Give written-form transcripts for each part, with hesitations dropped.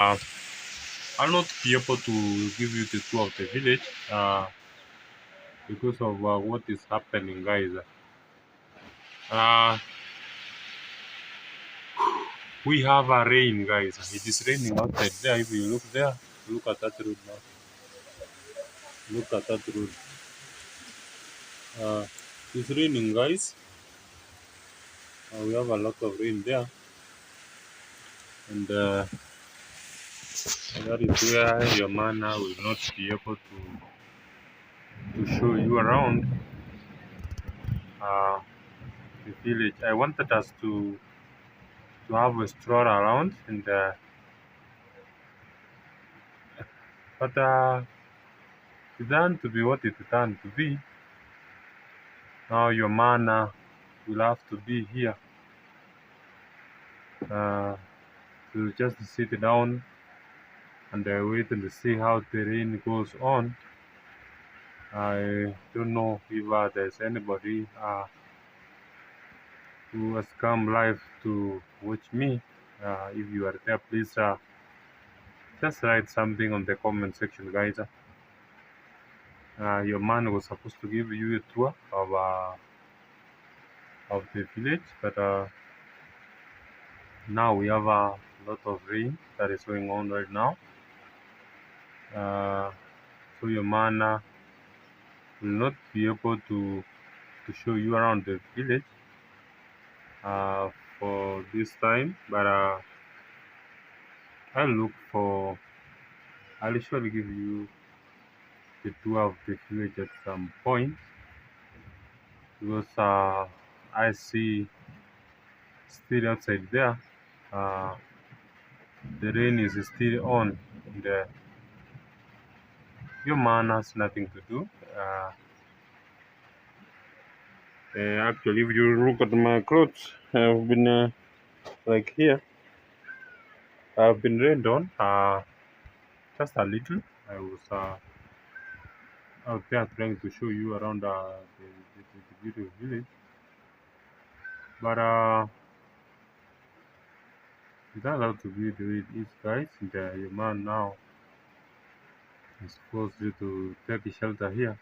I'll not be able to give you the tour of the village because of what is happening, guys. Uh, we have a rain, guys. It is raining outside there. If you look there, look at that road now. Look at that road. Uh, it's raining, guys. We have a lot of rain there, and that is where your man will not be able to show you around uh, the village. I wanted us to have a stroll around, and but it turned to be what it turned to be. Now your man will have to be here uh, to just sit down and wait and see how the rain goes on. I don't know if there's anybody who has come live to watch me. If you are there, please just write something on the comment section, guys. Your man was supposed to give you a tour of the village, but now we have a lot of rain that is going on right now. So your man will not be able to show you around the village for this time, but I'll look for. I'll usually give you the tour of the village at some point because I see still outside there. Uh, the rain is still on. The Your man has nothing to do. Actually, if you look at my clothes, I've been like here. I've been rained on just a little. I was out there trying to show you around the beautiful village, but it turned out to be the way it is, guys. And your man now is forced to take shelter here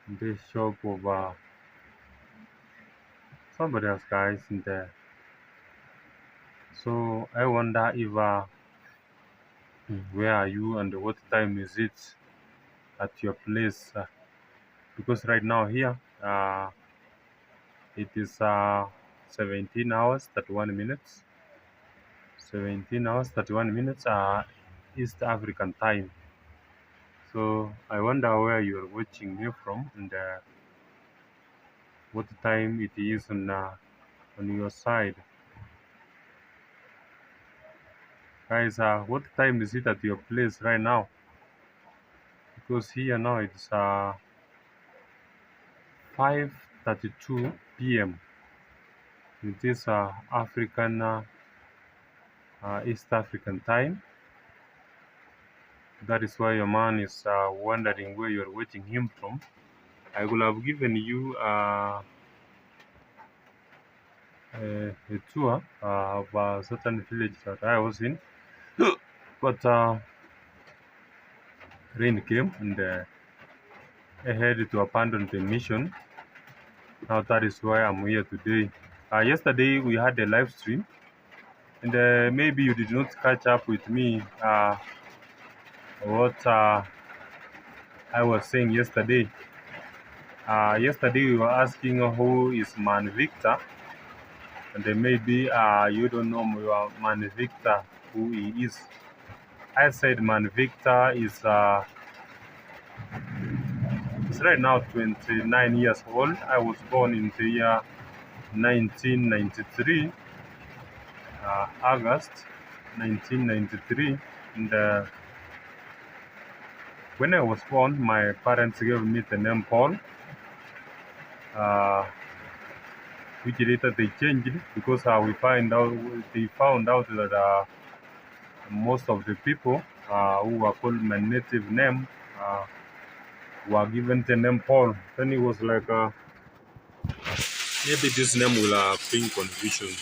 in this shop of somebody else, guys. And so I wonder if where are you and what time is it at your place? Because right now here it is 17 hours 31 minutes. 17 hours 31 minutes East African time. So I wonder where you are watching me from and what time it is on your side, guys. What time is it at your place right now? Because here now it's 5:32 p.m. It is African East African time. That is why your man is wondering where you're watching him from. I would have given you a tour of a certain village that I was in, but rain came and I had to abandon the mission. Now that is why I'm here today. Yesterday we had a live stream, and maybe you did not catch up with me. What I was saying yesterday. Yesterday we were asking who is Man Victor, and then maybe you don't know Man Victor who he is. I said Man Victor is right now 29 years old. I was born in the year 1993, August 1993, and when I was born, my parents gave me the name Paul. Which later they changed because they found out that most of the people who were called my native name were given the name Paul. Then it was like maybe this name will bring confusion,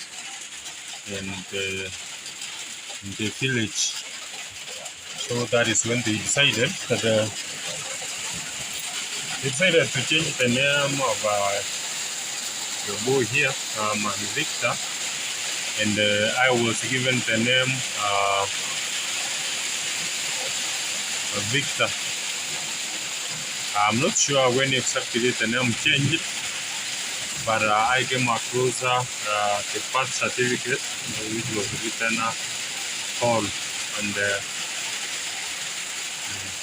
and in the village. So that is when they decided to change the name of the boy here, Victor, and I was given the name Victor. I'm not sure when exactly the name changed, but I came across the birth certificate which was written Paul, and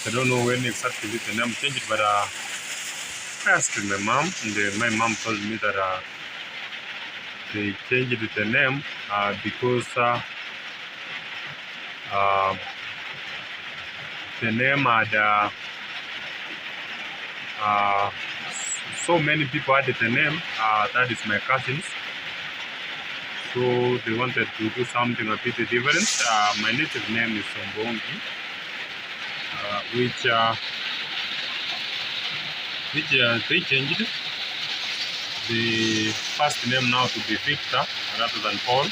I don't know when exactly the name changed, but I asked my mom, and my mom told me that they changed the name because the name had so many people had the name, that is my cousins, so they wanted to do something a bit different. My native name is Sombongi, which they changed the first name now to be Victor rather than Paul.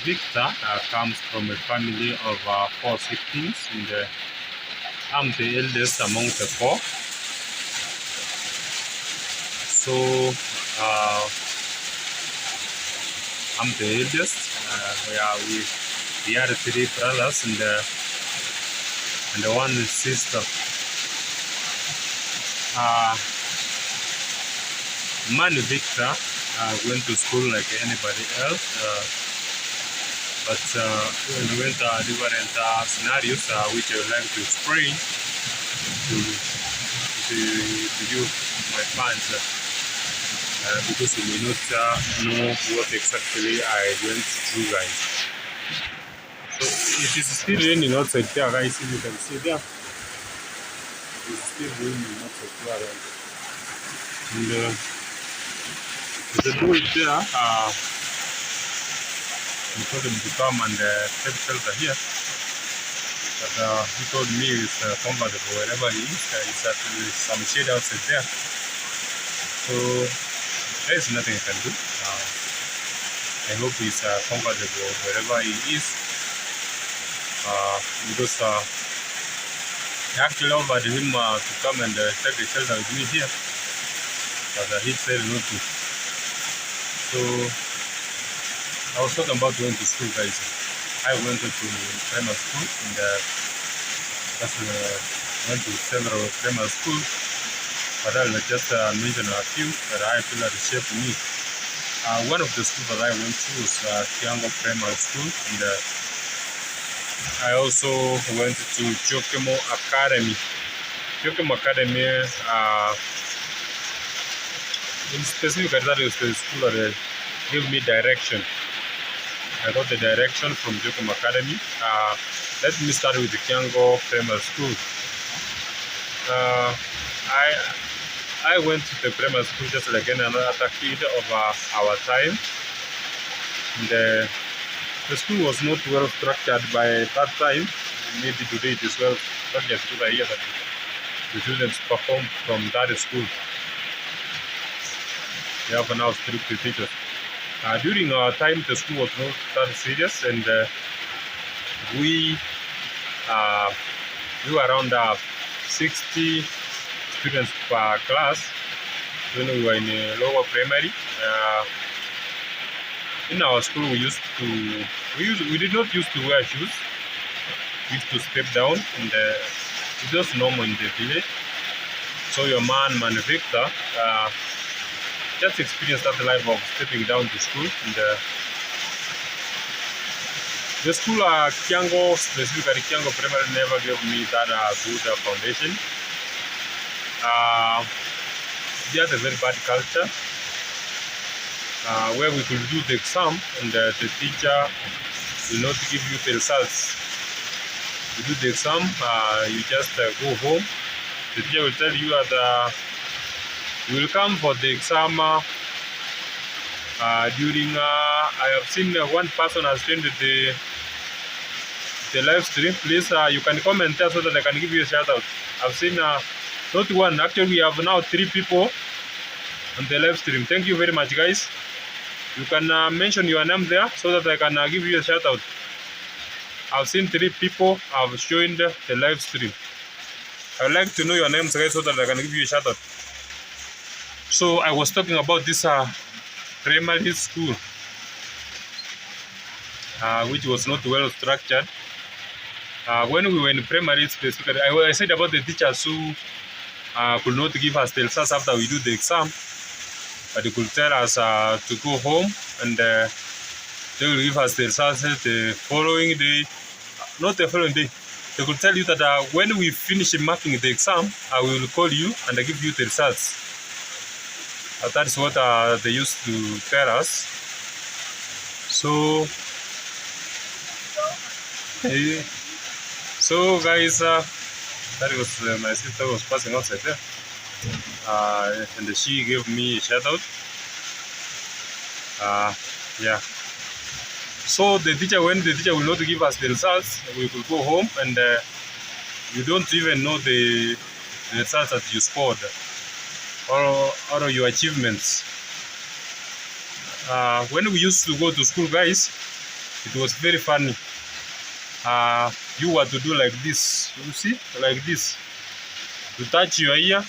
Victor comes from a family of 4 siblings, and I'm the eldest among the 4. So I'm the eldest. We are 3 brothers and 1 sister. Man Victor went to school like anybody else, but we went different scenarios which I would like to explain to you, my fans, because you may not know what exactly I went through, guys. So it is still raining outside there, guys. If you can see there, it is still raining outside there, and the boy there, we told him to come and take shelter here, but he told me it's comfortable wherever he is. It's actually some shade outside there, so there is nothing I can do. I hope he's comfortable wherever he is, because I actually offered him to come and take the shelter with me here, but he said no to. So I was talking about going to school, guys. I went to primary school, and went to several primary schools, but I'll just mention a few that I feel that shaped me. One of the schools that I went to was Kiango Primary School, and I also went to Jokemo Academy. Jokemo Academy, in specific, that is the school that gave me direction. I got the direction from Jokemo Academy. Let me start with the Kiango Primary School. I went to the primary school just like any other kid of our time. And, the school was not well structured by that time. Maybe today it is well structured to the year that the students perform from that school. We have now strict teachers. During our time, the school was not that serious, and we were around 60 students per class when we were in a lower primary. In our school, we did not used to wear shoes. We used to step down, and it was normal in the village. So your man Victor just experienced that life of stepping down to school. And the school, Kiango, specifically Kiango Primary, never gave me that good foundation. They had a very bad culture, where we could do the exam, and the teacher will not give you the results. You do the exam, you just go home. The teacher will tell you that you will come for the exam during. I have seen one person has attended the live stream. Please, you can comment there so that I can give you a shout out. I've seen not one. Actually, we have now 3 people on the live stream. Thank you very much, guys. You can mention your name there so that I can give you a shout out. I've seen 3 people have joined the live stream. I'd like to know your names, guys, so that I can give you a shout out. So I was talking about this primary school, which was not well structured. When we were in primary, specifically, I said about the teachers who could not give us the results after we do the exam, but they could tell us to go home, and they will give us the results the following day. Not the following day. They could tell you that when we finish marking the exam, I will call you and I give you the results. That's what they used to tell us. So, guys, that was my sister was passing outside there, and she gave me a shout out. Yeah. So the teacher, when the teacher will not give us the results, we will go home and you don't even know the results that you scored or your achievements. When we used to go to school, guys, it was very funny. You were to do like this, you see, like this. You touch your ear.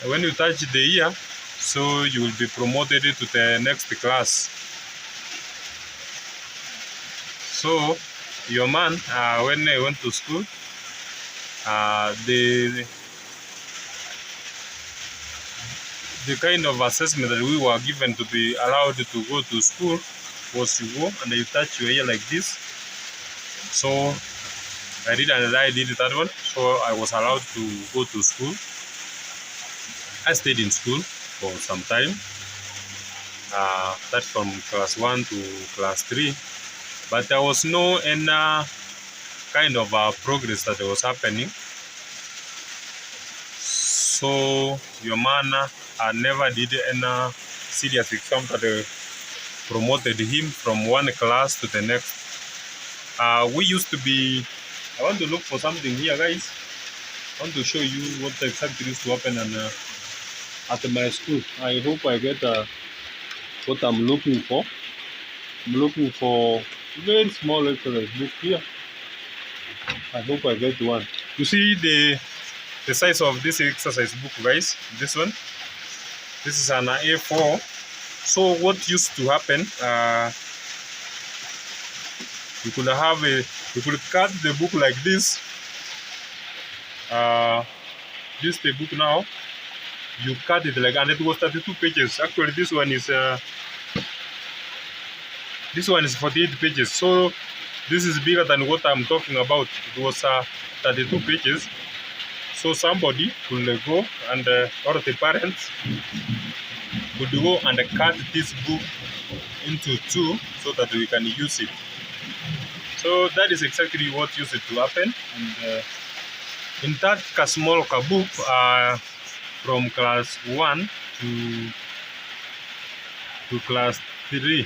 When you touch the ear, so you will be promoted to the next class. So your man, when I went to school, the kind of assessment that we were given to be allowed to go to school was you go and you touch your ear like this. So I did, and I did that one. So I was allowed to go to school. I stayed in school for some time. That's from class 1 to class 3. But there was no any kind of progress that was happening. So your man never did any serious exam that promoted him from one class to the next. We used to be, I want to look for something here, guys. I want to show you what exactly used to happen at my school. I hope I get what I'm looking for. I'm looking for very small exercise book here. I hope I get one. You see the size of this exercise book, guys. This one. This is an A4. So what used to happen? You could cut the book like this. This the book now. You cut it like, and it was 32 pages. Actually, this one is 48 pages. So this is bigger than what I'm talking about. It was 32 pages. So somebody could go and or the parents could go and cut this book into 2 so that we can use it. So that is exactly what used to happen. And in that small book, from class 1 to class 3,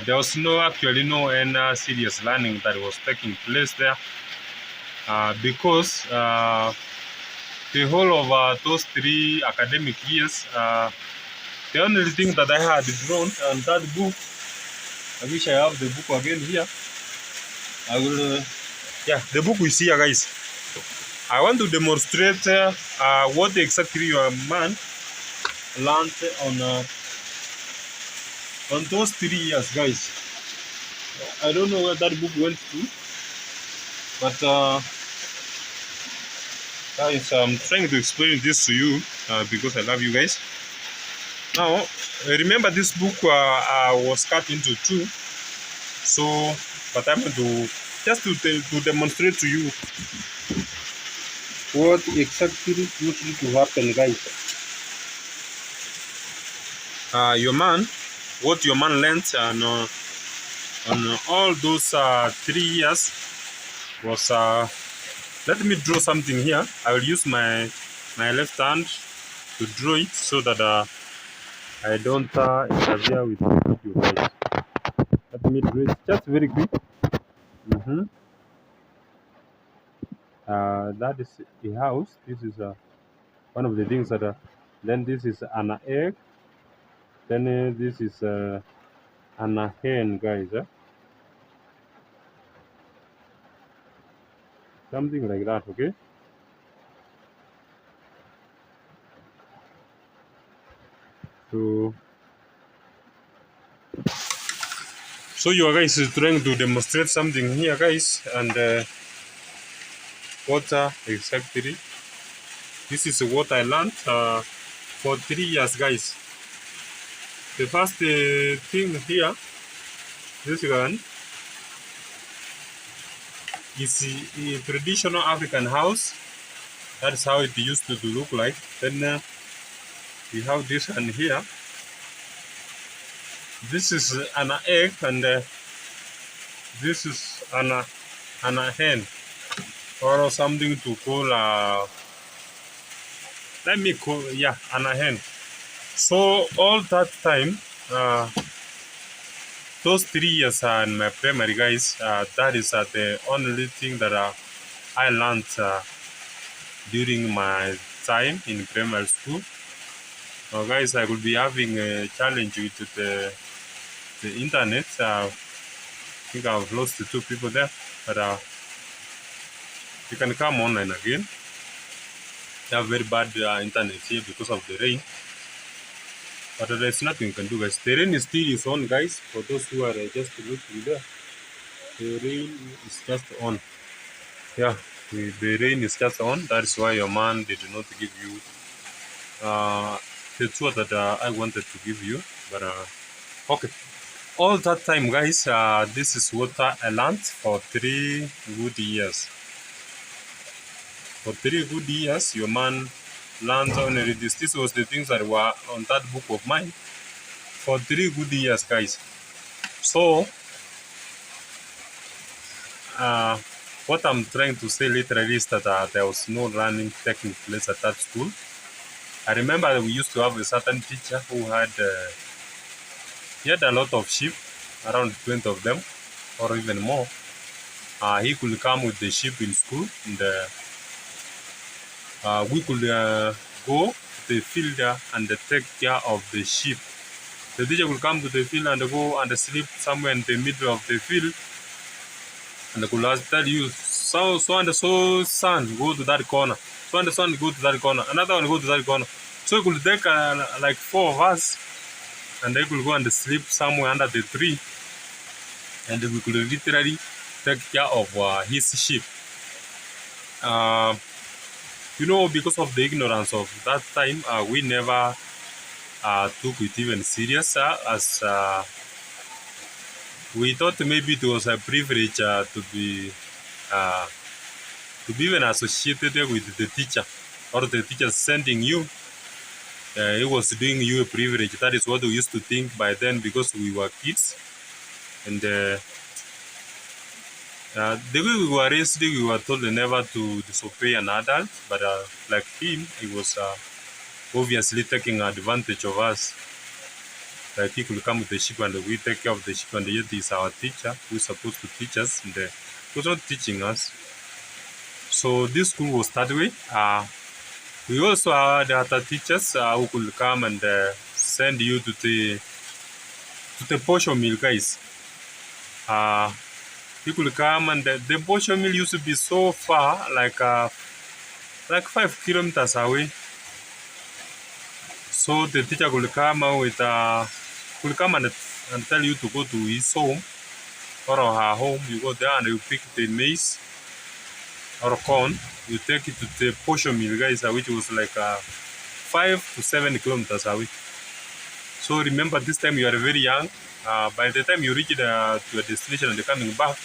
there was actually no any serious learning that was taking place there, because the whole of those 3 academic years, the only thing that I had drawn on that book, I wish I have the book again here. I will, yeah, the book is here, guys. I want to demonstrate what exactly your man learned on those 3 years, guys. I don't know where that book went to, but guys, I'm trying to explain this to you because I love you guys. Now, remember this book was cut into 2. So, but I'm going to just to demonstrate to you what exactly used to happen, guys. What your man learned on all those 3 years was, let me draw something here. I will use my left hand to draw it so that I don't interfere with you guys. Let me draw it just very quick. That is a house. This is one of the things that then this is an egg. Then this is an hen, guys. Something like that. Okay. So you guys is trying to demonstrate something here, guys, and water exactly. This is what I learned for 3 years, guys. The first thing here, this one is a traditional African house. That's how it used to look like. Then we have this one here. This is an egg, and this is an hen, or something to call. Let me call, yeah, an hen. So all that time, those 3 years in my primary, guys, that is the only thing that I learned during my time in primary school. Guys, I could be having a challenge with the internet. I think I've lost the 2 people there, but you can come online again. I have very bad internet here because of the rain, but there's nothing you can do, guys. The rain is still on, guys. For those who are just looking there, the rain is just on. Yeah, the rain is just on. That's why your man did not give you the tour that I wanted to give you. But okay, all that time, guys, this is what I learned for 3 good years. For 3 good years, your man learned only this. This was the things that were on that book of mine for 3 good years, guys. So what I'm trying to say literally is that there was no running taking place at that school. I remember that we used to have a certain teacher who had he had a lot of sheep, around 20 of them, or even more. He could come with the sheep in school, and we could go to the field and take care of the sheep. The teacher will come to the field and go and sleep somewhere in the middle of the field, and they could tell you, so and so son, go to that corner. So and son, go to that corner. Another one, go to that corner. So it could take like 4 of us, and they could go and sleep somewhere under the tree, and we could literally take care of his sheep. You know, because of the ignorance of that time, we never took it even serious, as we thought maybe it was a privilege to be even associated with the teacher, or the teacher sending you. It was doing you a privilege. That is what we used to think by then, because we were kids. And the way we were raised, we were told never to disobey an adult. But like him, he was obviously taking advantage of us. Like he could come with the sheep and we take care of the sheep, and yet he's our teacher who's supposed to teach us, and he was not teaching us. So this school was that way. We also had other teachers who could come and send you to the portion mill, guys. You could come, and the portion mill used to be so far, like 5 kilometers away. So the teacher could come with and tell you to go to his home or her home. You go there and you pick the maize or corn. You take it to the portion mill, guys, which was like 5 to 7 kilometers away. So remember, this time you are very young. By the time you reach to your destination and you're coming back,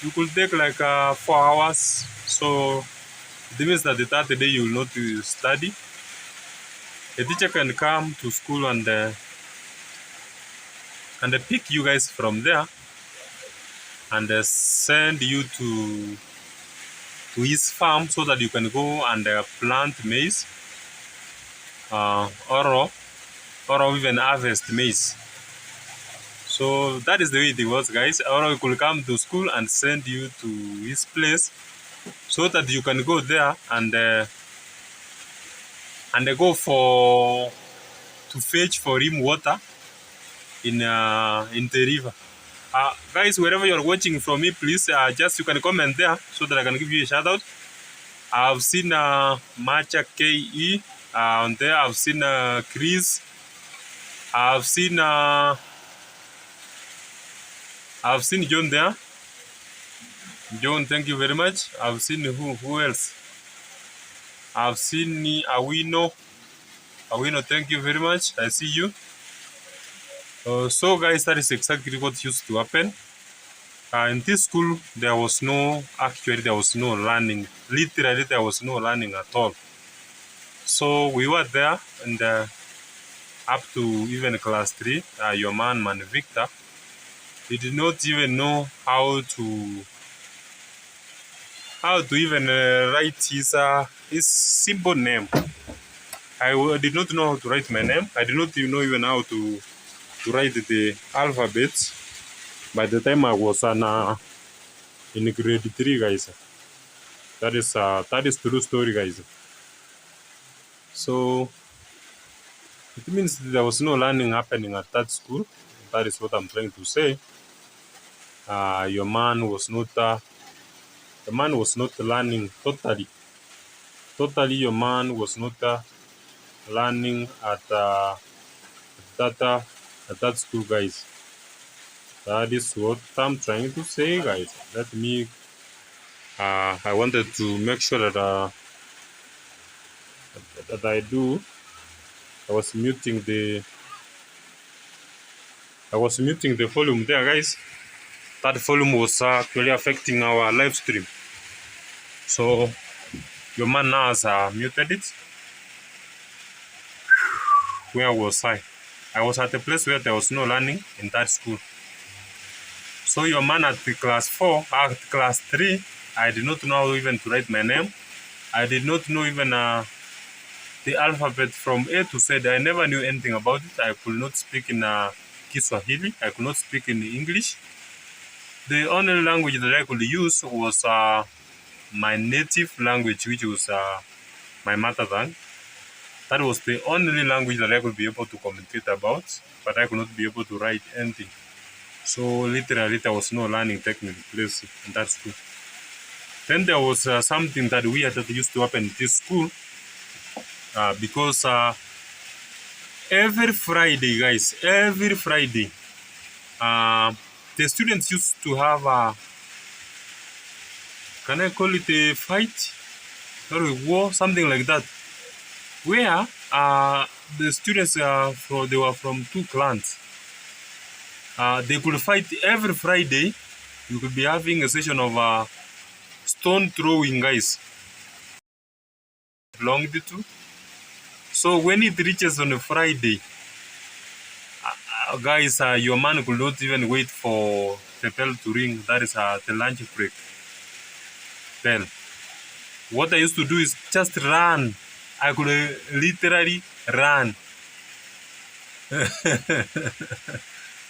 you could take like 4 hours. So it means that the third day you will not study. A teacher can come to school and pick you guys from there and send you to his farm, so that you can go and plant maize or even harvest maize. So that is the way it was, guys. Or he could come to school and send you to his place, so that you can go there and go for to fetch for him water in the river. Guys, wherever you're watching from me, please just you can comment there so that I can give you a shout out. I've seen Macha KE on there. I've seen Chris. I've seen John there. John, thank you very much. I've seen who else? I've seen Awino. Awino, thank you very much. I see you. So guys, that is exactly what used to happen. In this school, there was no learning. Literally, there was no learning at all. So we were there, and up to even class 3, your man Victor, he did not even know how to even write his simple name. I did not know how to write my name. I did not even know how to write the alphabet by the time I was in grade 3, guys. That is true story, guys. So it means there was no learning happening at that school. That is what I'm trying to say. Your man was not learning totally. Totally, your man was not learning at that school, guys. That is what I'm trying to say, guys. Let me. I wanted to make sure that I do. I was muting the volume there, guys. That volume was actually affecting our live stream. So your man now has muted it. Where was I? I was at a place where there was no learning in that school. So your man at the class 4, at class 3, I did not know how even to write my name. I did not know even the alphabet from A to Z. I never knew anything about it. I could not speak in Kiswahili. I could not speak in English. The only language that I could use was my native language, which was my mother tongue. That was the only language that I could be able to communicate about, but I could not be able to write anything. So literally, there was no learning taking place in that school. Then there was something that weird that used to happen in this school, because every Friday, guys, every Friday, the students used to have can I call it a fight or a war, something like that, where the students they were from 2 clans. They could fight every Friday. You could be having a session of stone throwing, guys. Belonged to. So when it reaches on a Friday, guys, your man could not even wait for the bell to ring. That is the lunch break bell. What I used to do is just run. I could literally run.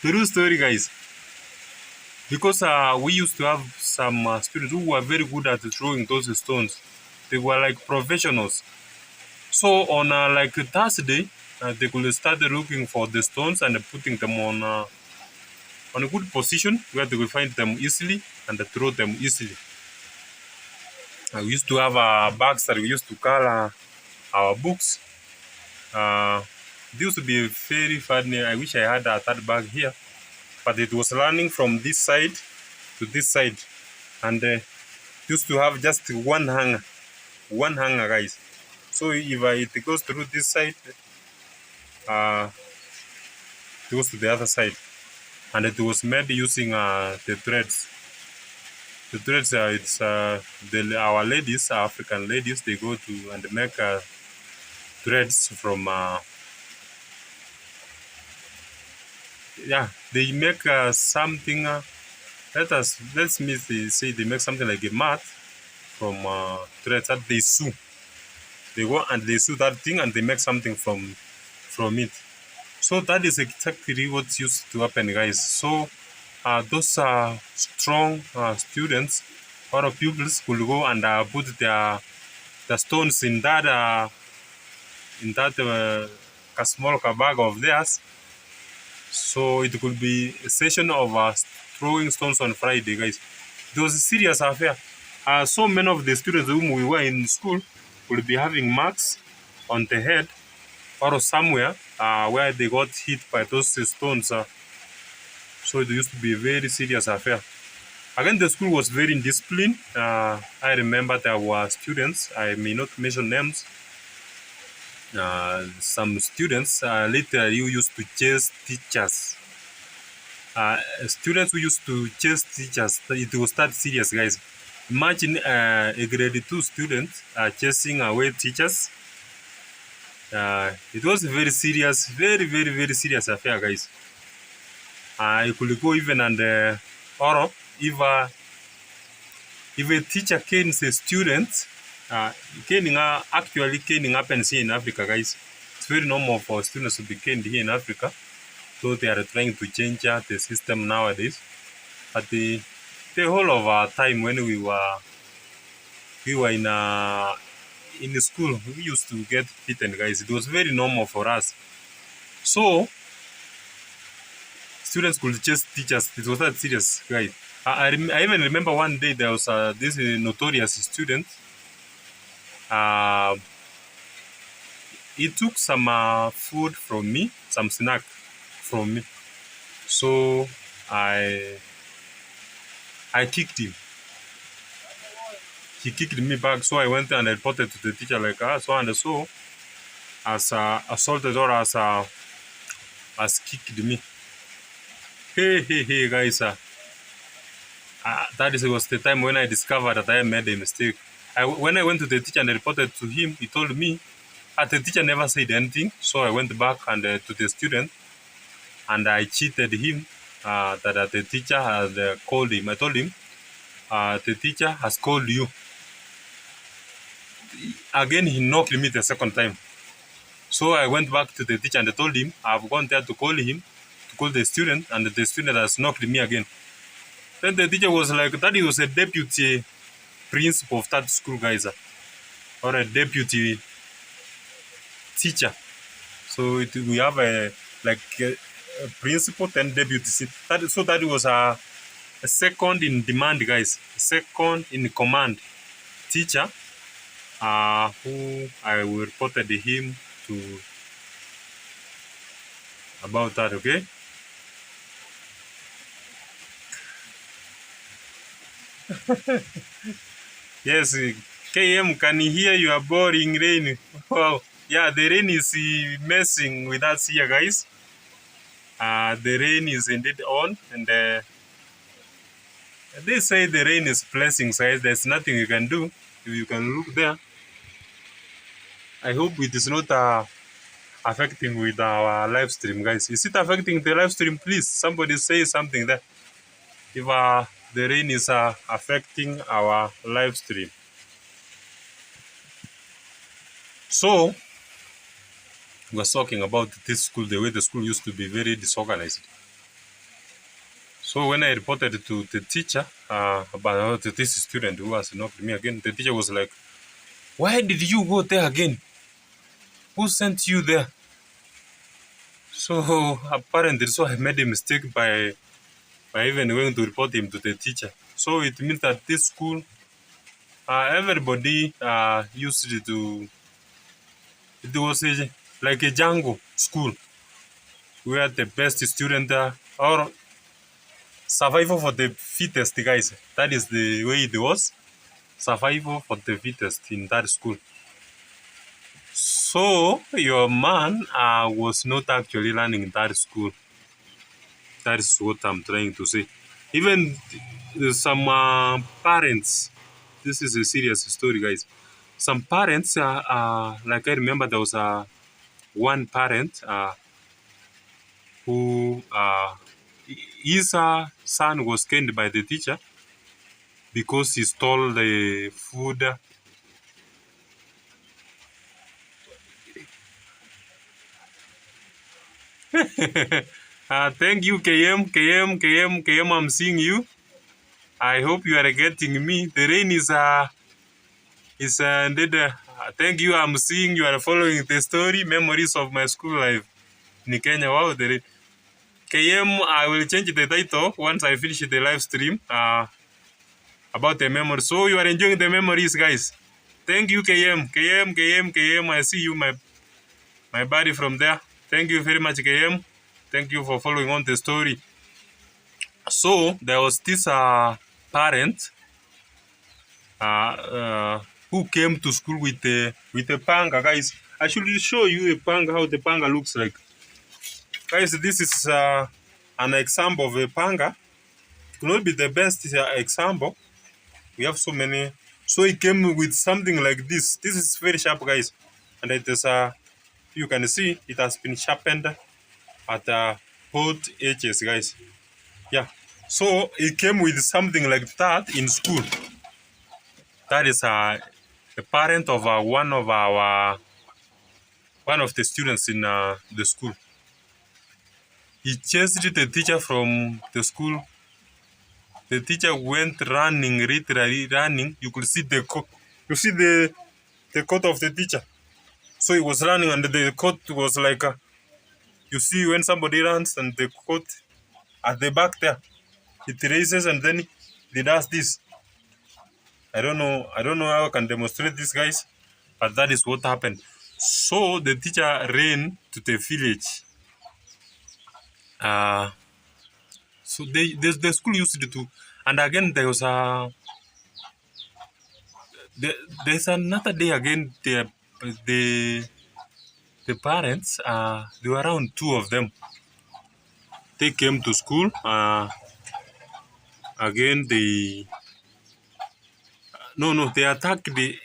True story, guys. Because we used to have some students who were very good at throwing those stones. They were like professionals. So on like Thursday, they could start looking for the stones and putting them on a good position where they could find them easily and throw them easily. We used to have bags that we used to carry our books. It used to be very funny. I wish I had that bag here, but it was running from this side to this side, and used to have just one hanger, guys. So if it goes through this side, it goes to the other side, and it was made using the threads. The threads, it's our ladies, African ladies, they go to and make threads from they make something. Let's say they make something like a mat from threads that they sew. They go and they sew that thing and they make something from it. So that is exactly what used to happen, guys. So those strong students or pupils could go and put the stones in that a small bag of theirs. So it could be a session of throwing stones on Friday, guys. It was a serious affair. So many of the students whom we were in school will be having marks on the head or somewhere where they got hit by those stones. So it used to be a very serious affair. Again, the school was very indisciplined. I remember there were students, I may not mention names, some students literally used to chase teachers. Students who used to chase teachers, it was that serious, guys. Imagine a grade 2 student chasing away teachers. It was a very serious, very serious affair, guys. It could go even under or if a teacher canes a student, caning actually caning happens here in Africa, guys. It's very normal for students to be caned here in Africa. So they are trying to change the system nowadays. But the whole of our time when we were in the school, we used to get beaten, guys. It was very normal for us. So students could chase teachers. It was that serious, guys. I even remember one day there was this notorious student. He took some food from me, some snack from me. So I kicked him. He kicked me back, so I went and I reported to the teacher like so and so as assaulted or as kicked me. Hey guys, that was the time when I discovered that I made a mistake. When I went to the teacher and I reported to him, he told me, the teacher never said anything. So I went back and to the student and I cheated him that the teacher had called him. I told him, the teacher has called you. Again, he knocked me the second time. So I went back to the teacher and I told him, I've gone there to call him, to call the student, and the student has knocked me again. Then the teacher was like, that he was a deputy principal of that school, guys, or a deputy teacher. So we have a principal, then deputy. So that was a second in demand, guys, second in command teacher, who I reported him to about that. Okay. Yes, KM, can you hear your boring rain? Wow, yeah, the rain is messing with us here, guys. The rain is indeed on, and they say the rain is blessing, guys. There's nothing you can do. If you can look there, I hope it is not affecting with our live stream, guys. Is it affecting the live stream? Please, somebody say something there. If the rain is affecting our live stream. So we were talking about this school, the way the school used to be very disorganized. So when I reported to the teacher about this student who has knocked me again, the teacher was like, why did you go there again? Who sent you there? So apparently, so I made a mistake by even going to report him to the teacher. So it means that this school, everybody used to, it was like a jungle school where the best student or survival for the fittest, guys. That is the way it was. Survival for the fittest in that school. So your man was not actually learning in that school. That is what I'm trying to say. Even some parents, this is a serious story, guys. Some parents, like I remember there was one parent who his son was caned by the teacher because he stole the food. Thank you, KM. I'm seeing you. I hope you are getting me. The rain is indeed Thank you. I'm seeing you are following the story, memories of my school life in Kenya. Wow, KM, I will change the title once I finish the live stream about the memories. So you are enjoying the memories, guys. Thank you, KM. KM. I see you, my buddy from there. Thank you very much, KM. Thank you for following on the story. So there was this parent who came to school with a panga, guys. I should show you a panga, how the panga looks like. Guys, this is an example of a panga. It will not be the best example. We have so many. So it came with something like this. This is very sharp, guys. And it is, you can see, it has been sharpened at both edges, guys. Yeah. So it came with something like that in school. That is a parent of one of the students in the school. He chased the teacher from the school. The teacher went running, literally running. You could see the coat. You see the coat of the teacher. So he was running, and the coat was like, you see when somebody runs and the coat at the back there, it raises and then it does this. I don't know how I can demonstrate this, guys, but that is what happened. So the teacher ran to the village. So the school used to do, and again there was there's another day again. The parents, there were around two of them. They came to school. Again, they attacked a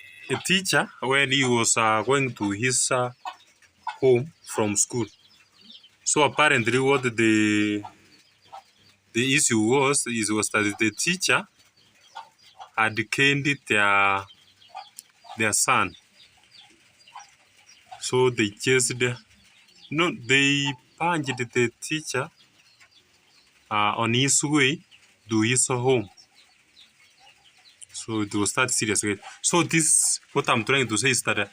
teacher when he was going to his home from school. So apparently, what the issue was that the teacher had caned their son. So they they punched the teacher on his way to his home. So it was that serious. So this, what I'm trying to say is that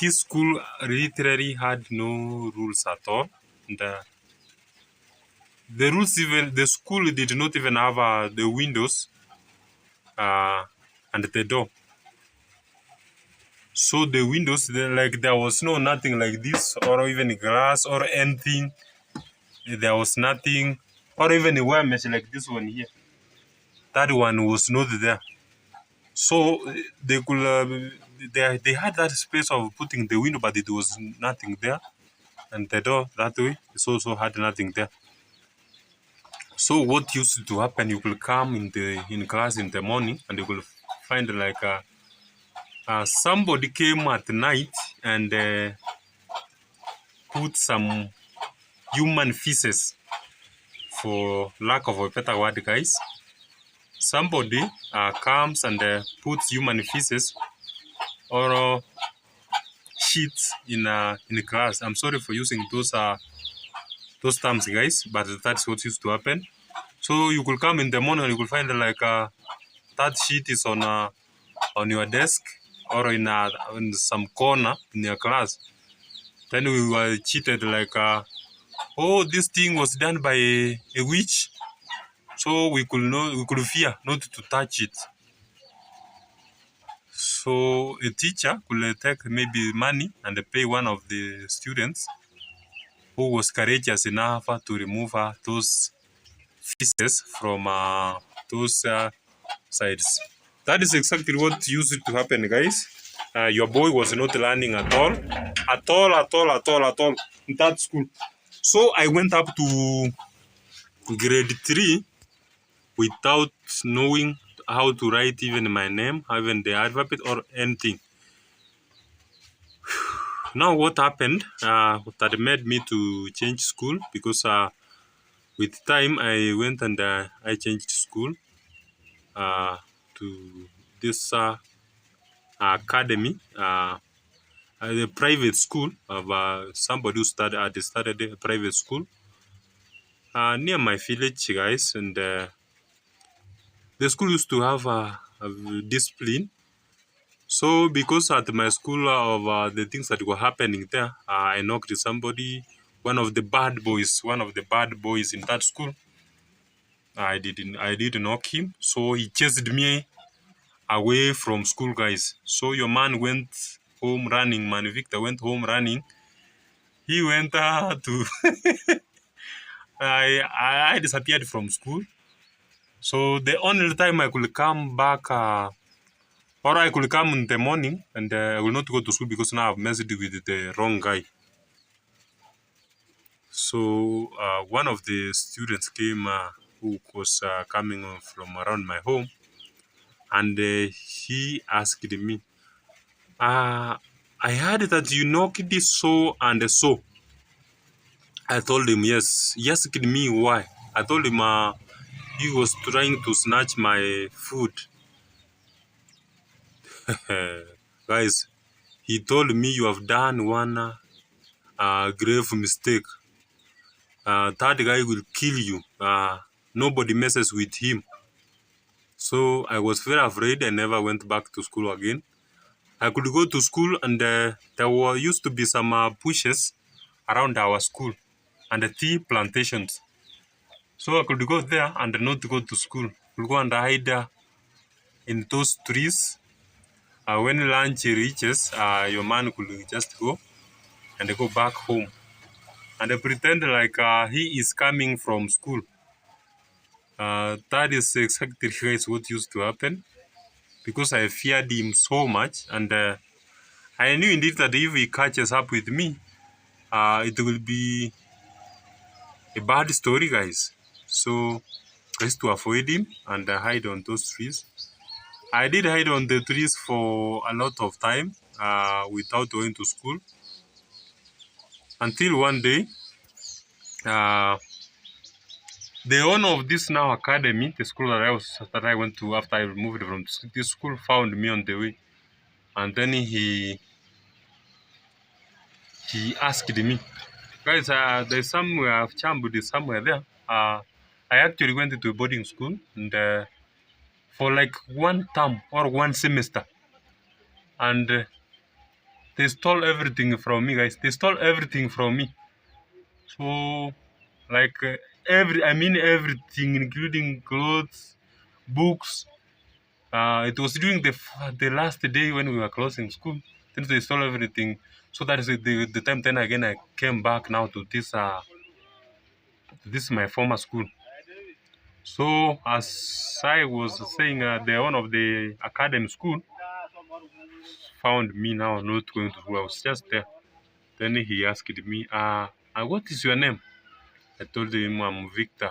this school literally had no rules at all. And the rules, even the school did not even have the windows and the door. So the windows, there was nothing like this, or even glass or anything. There was nothing, or even a wire mesh like this one here. That one was not there. So they could they had that space of putting the window, but it was nothing there, and the door that way it also had nothing there. So what used to happen? You could come in class in the morning, and you could find like somebody came at night and put some human feces, for lack of a better word, guys. Somebody comes and puts human feces or sheets in the class. I'm sorry for using those terms, guys, but that's what used to happen. So you could come in the morning and you could find like that sheet is on your desk or in some corner in your class. Then we were cheated like, oh, this thing was done by a witch, so we could fear not to touch it. So a teacher could take maybe money and pay one of the students who was courageous enough to remove those feces from those sides. That is exactly what used to happen, guys. Your boy was not learning at all in that school. So I went up to grade 3 without knowing how to write even my name, even the alphabet or anything. Now what happened that made me to change school, because with time I went and I changed school to this academy, a private school of somebody who started a private school near my village, guys. And the school used to have a discipline. So because at my school of the things that were happening there, I knocked somebody, one of the bad boys in that school. I did knock him, so he chased me away from school, guys. So your man went home running. Man Victor went home running. He went to I disappeared from school. So the only time I could come back, or I could come in the morning, and I will not go to school because now I've messed with the wrong guy. So one of the students came who was coming from around my home, and he asked me, I heard that you knocked this so and so. I told him, yes. He asked me why. I told him he was trying to snatch my food. Guys, he told me you have done one grave mistake. That guy will kill you. Nobody messes with him. So I was very afraid. I never went back to school again. I could go to school, and there were used to be some bushes around our school and the tea plantations. So I could go there and not go to school. I could go and hide in those trees. When lunch reaches, your man could just go and go back home and pretend like he is coming from school. That is exactly guys what used to happen because I feared him so much, and I knew indeed that if he catches up with me, it will be a bad story, guys. So I used to avoid him and hide on those trees. I did hide on the trees for a lot of time without going to school until one day, uh, the owner of this now academy, the school that I went to after I moved from this school, found me on the way, and then he asked me, guys, there's somewhere I've chambered somewhere there. I actually went to a boarding school, and for like one term or one semester, and they stole everything from me, guys. They stole everything from me. So like everything, including clothes, books. It was during the last day when we were closing school. Then they stole everything. So that is the time. Then again, I came back now to this my former school. So as I was saying, the one of the academy school found me now not going to school. I was just there. Then he asked me, what is your name? I told him I'm Victor.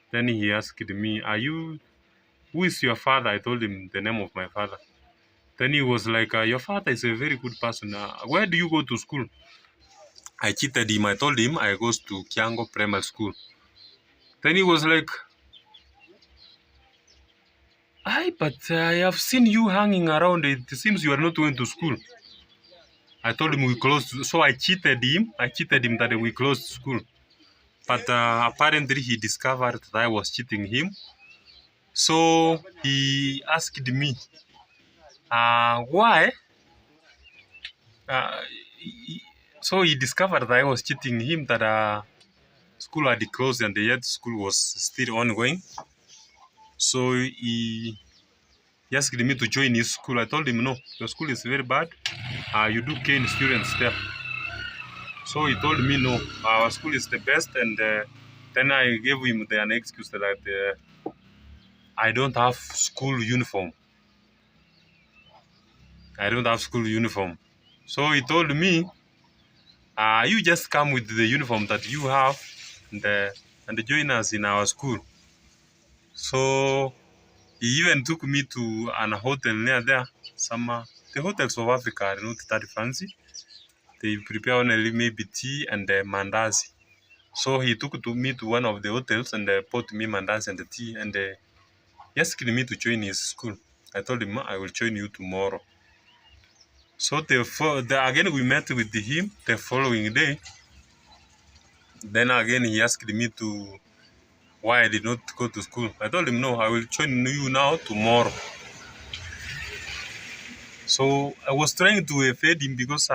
Then he asked me, who is your father? I told him the name of my father. Then he was like, your father is a very good person. Where do you go to school? I cheated him. I told him I goes to Kiango Primary School. Then he was like, but I have seen you hanging around. It seems you are not going to school. I told him we closed. So I cheated him. I cheated him that we closed school. But apparently he discovered that I was cheating him. So he asked me, why? Uh, so he discovered that I was cheating him, that school had closed and yet school was still ongoing. So he asked me to join his school. I told him, no, your school is very bad. You do cane students there. So he told me, no, our school is the best. And then I gave him an excuse that I don't have school uniform. I don't have school uniform. So he told me, you just come with the uniform that you have and join us in our school. So he even took me to an hotel near there. The hotels of Africa are not that fancy. They prepare only maybe tea and mandazi. So he took me to one of the hotels and bought me mandazi and the tea, and he asked me to join his school. I told him I will join you tomorrow. So again we met with him the following day. Then again he asked me to why I did not go to school. I told him no, I will join you now tomorrow. So I was trying to evade him because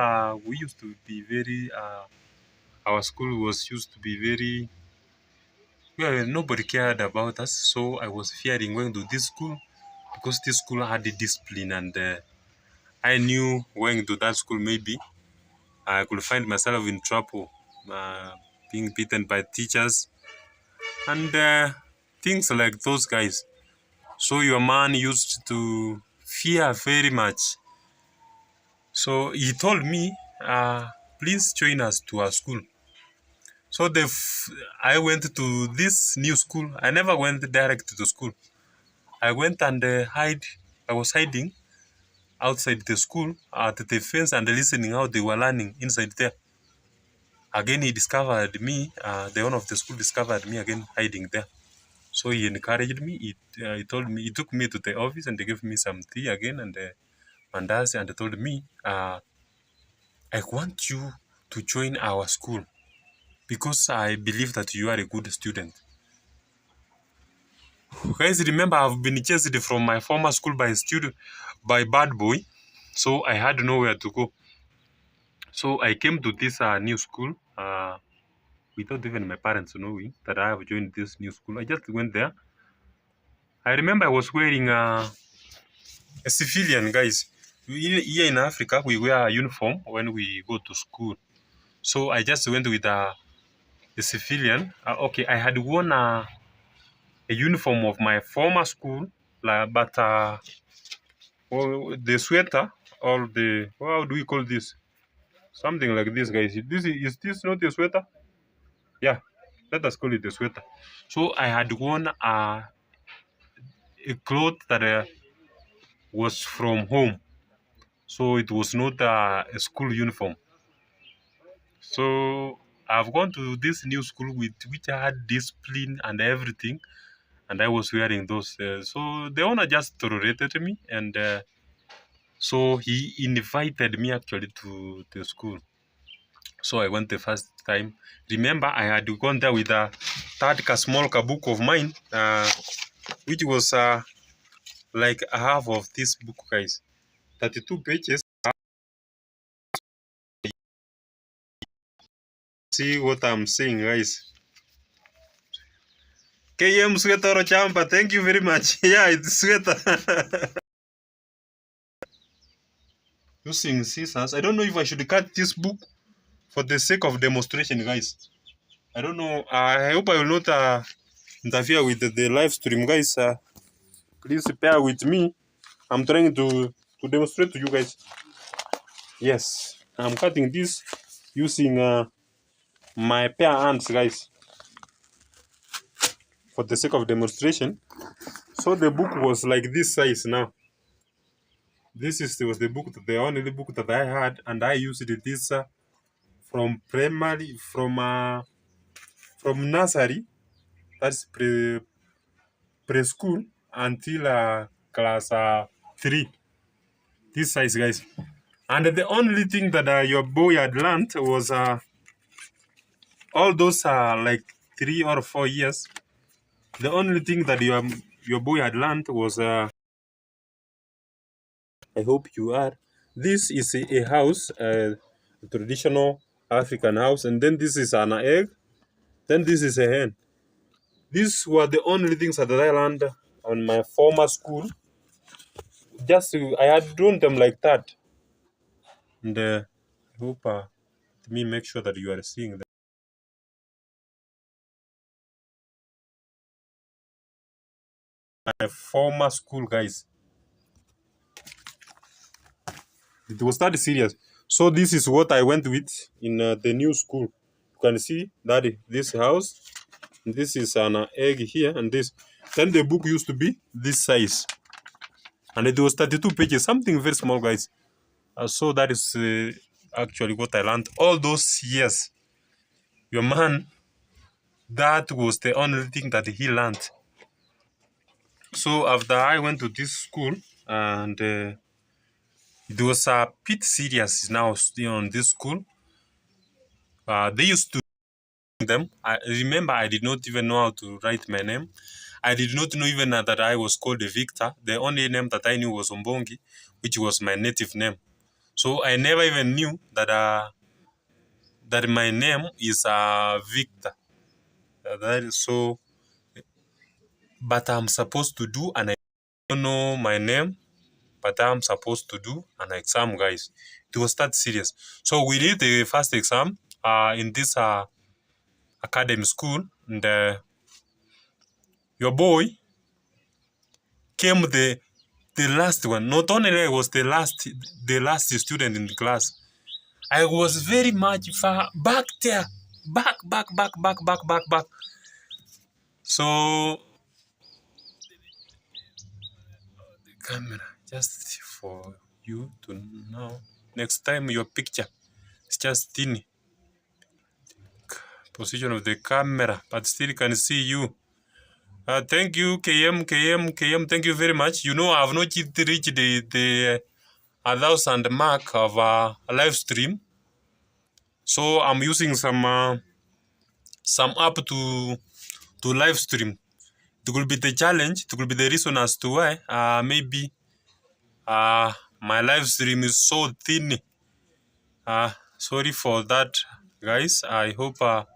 we used to be very our school was used to be very well, nobody cared about us. So I was fearing going to this school because this school had the discipline, and I knew going to that school maybe I could find myself in trouble, being beaten by teachers and things like those guys. So your man used to fear very much. So he told me, please join us to our school. So I went to this new school. I never went direct to the school. I went and I was hiding outside the school at the fence and listening how they were learning inside there. Again, he discovered me. The owner of the school discovered me again hiding there. So he encouraged me. He told me, he took me to the office and they gave me some tea again and mandazi, and they told me, I want you to join our school because I believe that you are a good student. Guys, remember I've been chased from my former school by bad boy, so I had nowhere to go. So I came to this new school without even my parents knowing that I have joined this new school. I just went there. I remember I was wearing a civilian, guys. Here in Africa, we wear a uniform when we go to school. So I just went with a civilian. Okay, I had worn a uniform of my former school, but well, the sweater or the how do we call this? Something like this, guys. Is this not a sweater? Yeah, let us call it a sweater. So I had worn a cloth that was from home, so it was not a school uniform. So I've gone to this new school with which I had discipline and everything, and I was wearing those. So the owner just tolerated me, and so he invited me actually to the school. So I went the first time. Remember, I had gone there with a small book of mine, which was like a half of this book, guys. 32 pages. See what I'm saying, guys. KM Sweater Champa, thank you very much. Yeah, it's Sweater. Using scissors. I don't know if I should cut this book for the sake of demonstration, guys. I don't know. I hope I will not interfere with the live stream, guys. Please bear with me. I'm trying to demonstrate to you guys. Yes, I'm cutting this using my bare hands, guys, for the sake of demonstration. So the book was like this size now. This was the book, the only book that I had, and I used this from primary, from nursery, that's preschool, until class 3. This size, guys. And the only thing that your boy had learned was all those like 3 or 4 years. The only thing that your boy had learned was I hope you are. This is a house, a traditional African house, and then this is an egg. Then this is a hen. These were the only things that I learned on my former school. Just I had drawn them like that, and I hope let me make sure that you are seeing them. My former school, guys. It was that serious. So this is what I went with in the new school. You can see that this house, this is an egg here, and this. Then the book used to be this size, and it was 32 pages, something very small, guys. So that is actually what I learned all those years. Your man, that was the only thing that he learned. So after I went to this school, and it was a bit serious now on this school. They used to them. I remember I did not even know how to write my name. I did not know even that I was called Victor. The only name that I knew was Ombongi, which was my native name. So I never even knew that my name is Victor. That is so, but I'm supposed to do, and I don't know my name, but I'm supposed to do an exam, guys. It was that serious. So we did the first exam in this academy school, and your boy came the last one. Not only I was the last student in the class. I was very much far back there, back. So the camera, just for you to know. Next time your picture is just in position of the camera, but still can see you. Thank you, KM. Thank you very much. You know, I have not yet reached the 1,000 mark of a live stream, so I'm using some app to live stream. It will be the challenge. It will be the reason as to why maybe my live stream is so thin. Sorry for that, guys. I hope the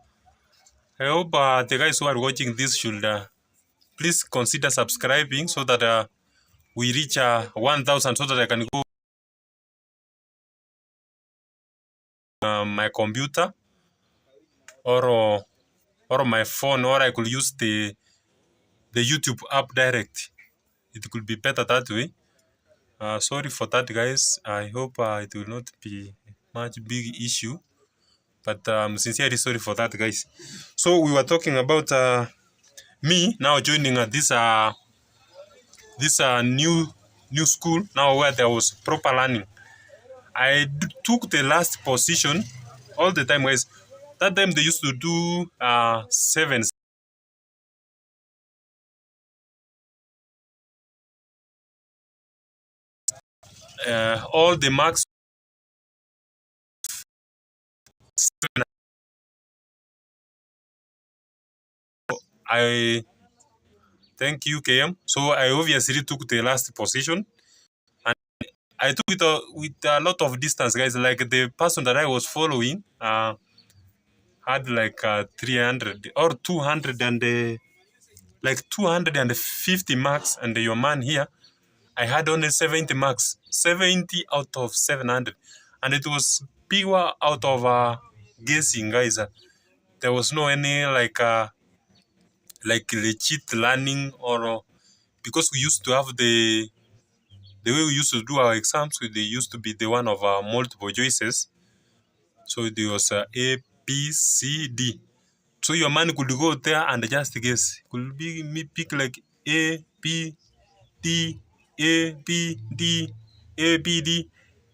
guys who are watching this should please consider subscribing so that we reach 1,000 so that I can go my computer or my phone, or I could use the YouTube app direct. It could be better that way. Sorry for that, guys. I hope it will not be much big issue, but I'm sincerely sorry for that, guys. So we were talking about me now joining this new school now where there was proper learning. I took the last position all the time, guys. That time they used to do seven. All the marks. I thank you, KM. So I obviously took the last position, and I took it with a lot of distance, guys. Like the person that I was following had like 300 or 200 and like 250 marks, and your man here, I had only 70 marks, 70 out of 700, and it was pure out of guessing, guys. There was no any like legit learning or because we used to have the way we used to do our exams. They used to be the one of multiple choices, so it was A, B, C, D. So your man could go there and just guess. Could be me pick like A, B, D, A, B, D, A, B, D.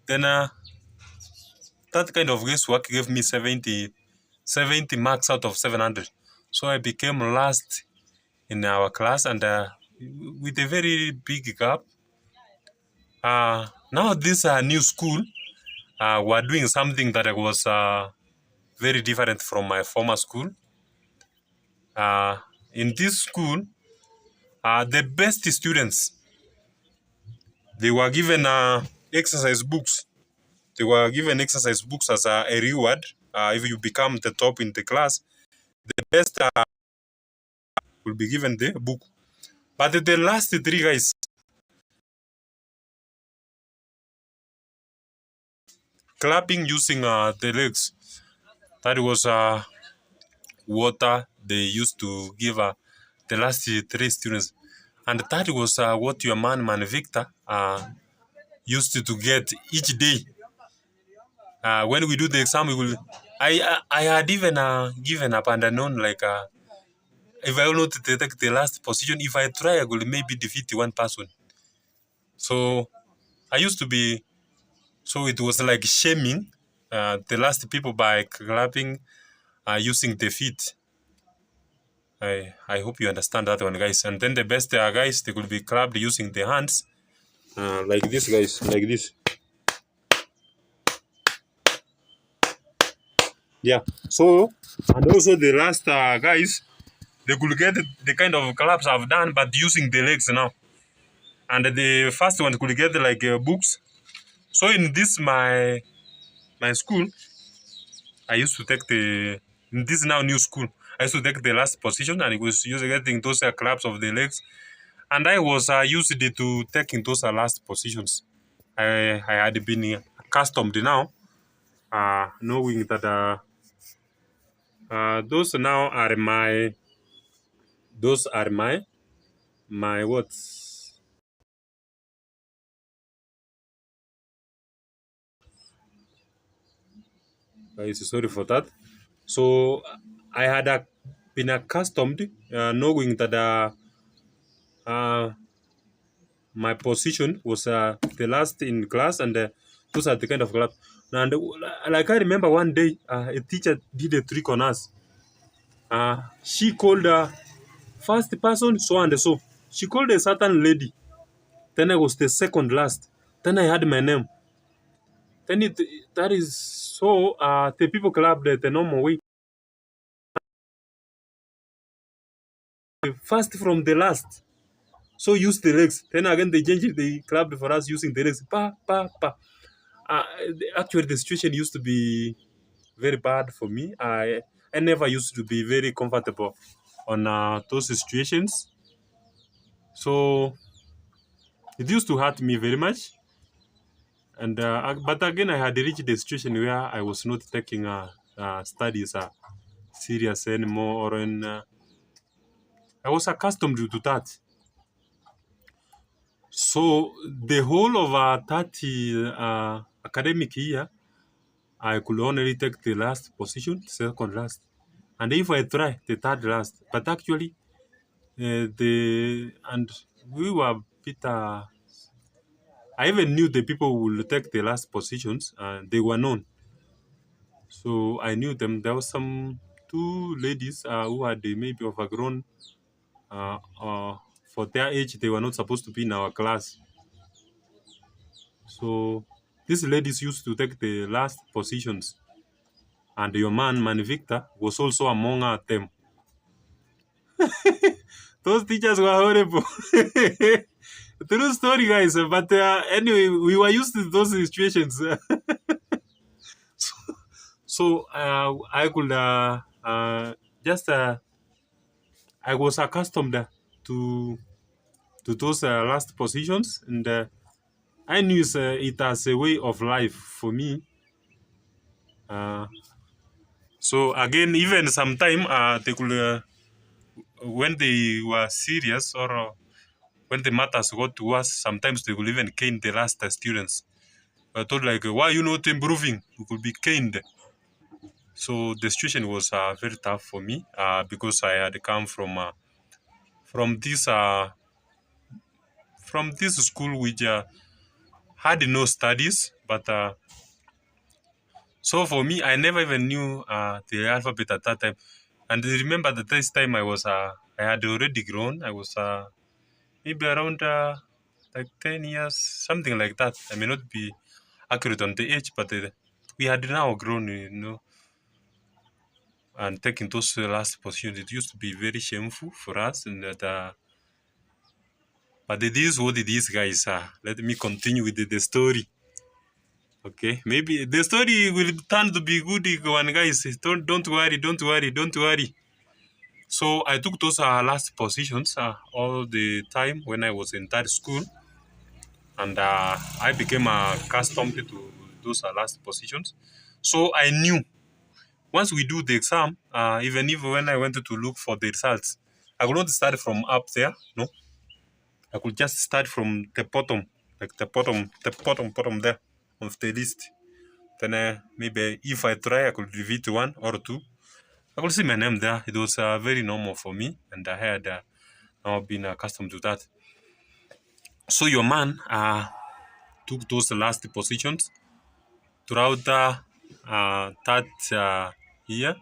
Then that kind of guesswork gave me 70 marks out of 700. So I became last in our class, and with a very big gap. Now this new school, we're doing something that was very different from my former school. In this school, the best students, they were given exercise books. They were given exercise books as a reward. If you become the top in the class, the best will be given the book. But the last three guys, clapping using the legs. That was water they used to give the last three students. And that was what your man Victor used to get each day. When we do the exam, we will. I had even given up and known like if I will not take the last position, if I try, I will maybe defeat one person. So I used to be. So it was like shaming the last people by clapping using the feet. I hope you understand that one, guys. And then the best guys, they could be clapped using the hands, like this, guys, like this. Yeah. So, and also the last guys, they could get the kind of claps I've done, but using the legs now. And the first one could get like books. So in this my school, I used to take the in this now new school. I used to take the last position, and it was using getting those claps of the legs, and I was used to taking those last positions. I had been accustomed now, knowing that those now are my what? Sorry for that. So I had been accustomed, knowing that uh, my position was the last in class, and those are the kind of class. And like I remember one day, a teacher did a trick on us. She called first person so and so. She called a certain lady. Then I was the second last. Then I had my name. Then that is so. The people clapped the normal way. First from the last. So use the legs. Then again they changed it. They clapped for us using the legs. Pa pa pa. Uh, Actually, the situation used to be very bad for me. I never used to be very comfortable on those situations. So it used to hurt me very much. And but again, I had reached the situation where I was not taking studies serious anymore, or I was accustomed to that. So the whole of 30 academic year, I could only take the last position, second last. And if I try, the third last. But actually, and we were bit. I even knew the people who will take the last positions. They were known, so I knew them. There was some two ladies who had maybe overgrown. Uh, uh, for their age, they were not supposed to be in our class. So these ladies used to take the last positions, and your man Victor, was also among them. Those teachers were horrible. True story, guys. But anyway, we were used to those situations. So I could just I was accustomed to those last positions, and I knew it as a way of life for me. Uh, so again, even sometime they could when they were serious, or when the matters got to us, sometimes they could even cane the last students. I thought like, why you not improving? You could be caned. So the situation was very tough for me because I had come from this uh, from this school which had no studies. But so for me, I never even knew the alphabet at that time. And I remember that this time I had already grown. I was maybe around like 10 years, something like that. I may not be accurate on the age, but we had now grown, and taking those last positions. It used to be very shameful for us, and that. But it is what it is, guys. Let me continue with the story. Okay, maybe the story will turn to be good one, guys. Don't worry, don't worry, don't worry. So I took those last positions all the time when I was in that school, and I became accustomed to those last positions. So I knew once we do the exam, even if when I wanted to look for the results, I would not start from up there. No, I could just start from the bottom, like bottom there of the list. Then maybe if I try, I could repeat one or two. I could see my name there. It was very normal for me, and I had now been accustomed to that. So your man took those last positions throughout that year.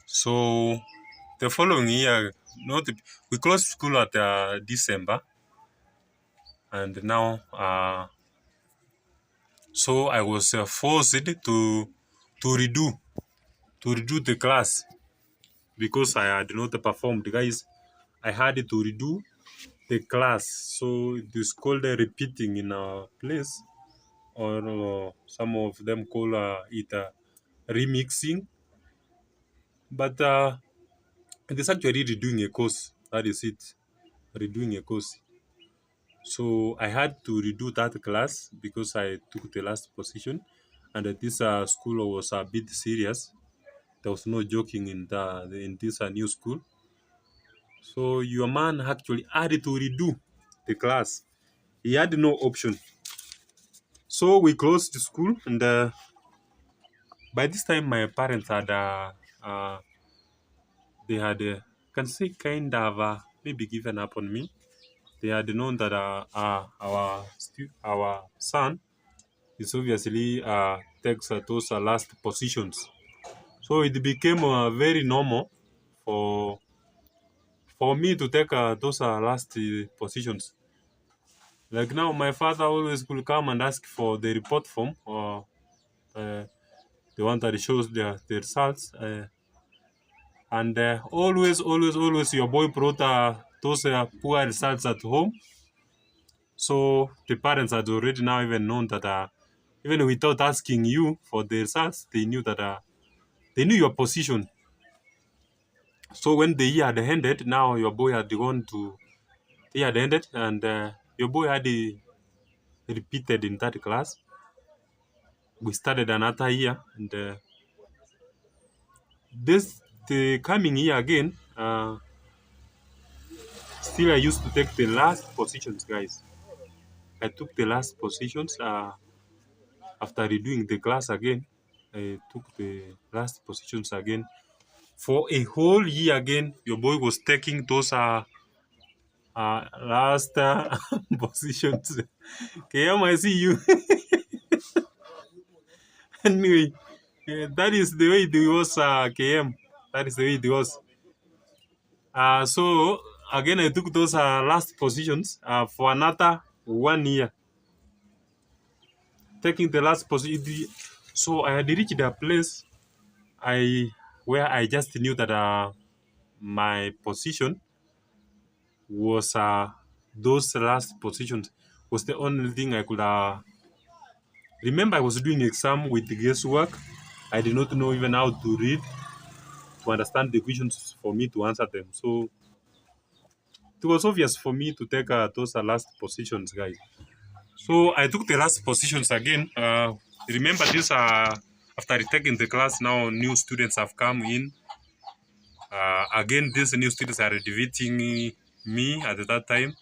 So the following year, not we closed school at December, and now so I was forced to redo the class because I had not performed, guys, I had to redo the class. So it is called repeating in our place, or some of them call it remixing. But it is actually redoing a course. That is it, redoing a course. So I had to redo that class because I took the last position, and this school was a bit serious. There was no joking in in this new school. So your man actually had to redo the class. He had no option. So we closed the school, and by this time my parents had they had can say kind of maybe given up on me. They had known that our son is obviously takes those last positions. So it became very normal for me to take those last positions. Like now, my father always will come and ask for the report form, or uh, the one that shows the results. And always, your boy brought those poor results at home. So the parents had already now even known that even without asking you for the results, they knew that they knew your position. So when the year had ended, now your boy had gone to the year had ended, and your boy had repeated in that class. We started another year, and this the coming year again. Still, I used to take the last positions, guys. I took the last positions after redoing the class again. I took the last positions again for a whole year again. Your boy was taking those last positions. KM, I see you. Anyway, that is the way it was, KM. That is the way it was. So again, I took those last positions for another 1 year, taking the last position. So I had reached a place where I just knew that my position was those last positions was the only thing I could remember. I was doing exam with the guesswork. I did not know even how to read to understand the questions for me to answer them. So it was obvious for me to take those last positions, guys. So I took the last positions again. Remember this after taking the class, now new students have come in. Again, these new students are defeating me at that time.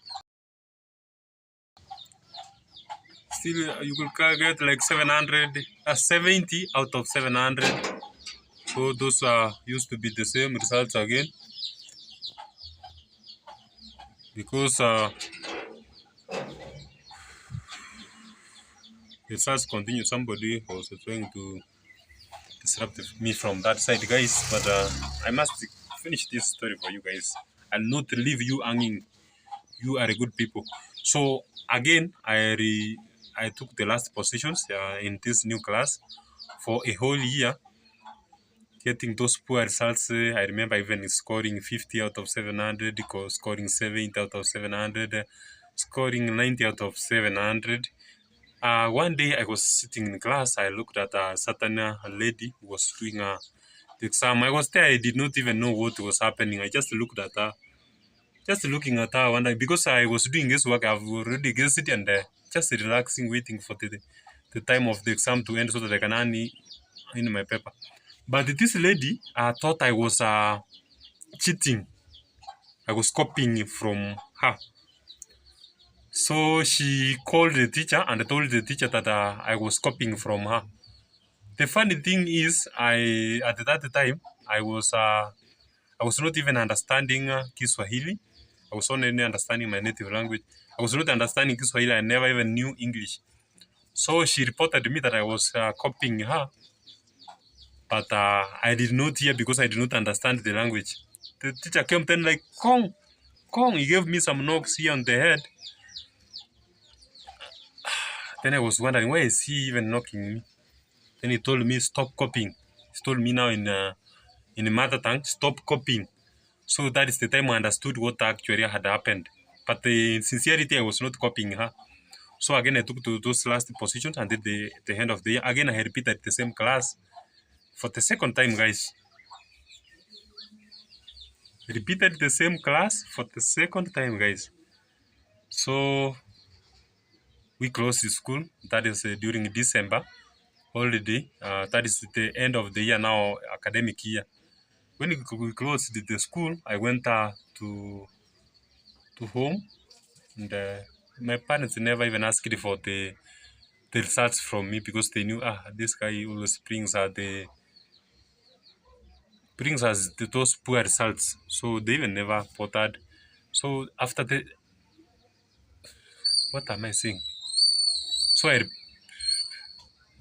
Still, you could get like 700, 70 out of 700. So those used to be the same results again, because the results continue. Somebody was trying to disrupt me from that side, guys. But I must finish this story for you guys and not leave you hanging. You are a good people. So again, I took the last positions in this new class for a whole year, getting those poor results. I remember even scoring 50 out of 700, scoring 70 out of 700, scoring 90 out of 700. One day I was sitting in class. I looked at a certain lady who was doing the exam. I was there. I did not even know what was happening. I just looked at her. Just looking at her one day, because I was doing this work, I've already guessed it, and just relaxing, waiting for the time of the exam to end so that I can earn in my paper. But this lady thought I was cheating. I was copying from her. So she called the teacher and told the teacher that I was copying from her. The funny thing is, at that time I was not even understanding Kiswahili. I was only understanding my native language. I was not understanding Kiswahili. I never even knew English. So she reported to me that I was copying her, but I did not hear because I did not understand the language. The teacher came then like, Kong, Kong. He gave me some knocks here on the head. Then I was wondering, why is he even knocking me? Then he told me, stop copying. He told me now in in mother tongue, stop copying. So that is the time I understood what actually had happened. But in sincerity, I was not copying her. So again, I took to those last positions, and at the end of the year, again, I repeated the same class for the second time, guys. Repeated the same class for the second time, guys. So we closed the school. That is during December holiday. That is the end of the year now, academic year. When we closed the school, I went to home, and my parents never even asked for the results from me, because they knew this guy always brings us those poor results. So they even never bothered. So after the, what am I saying? So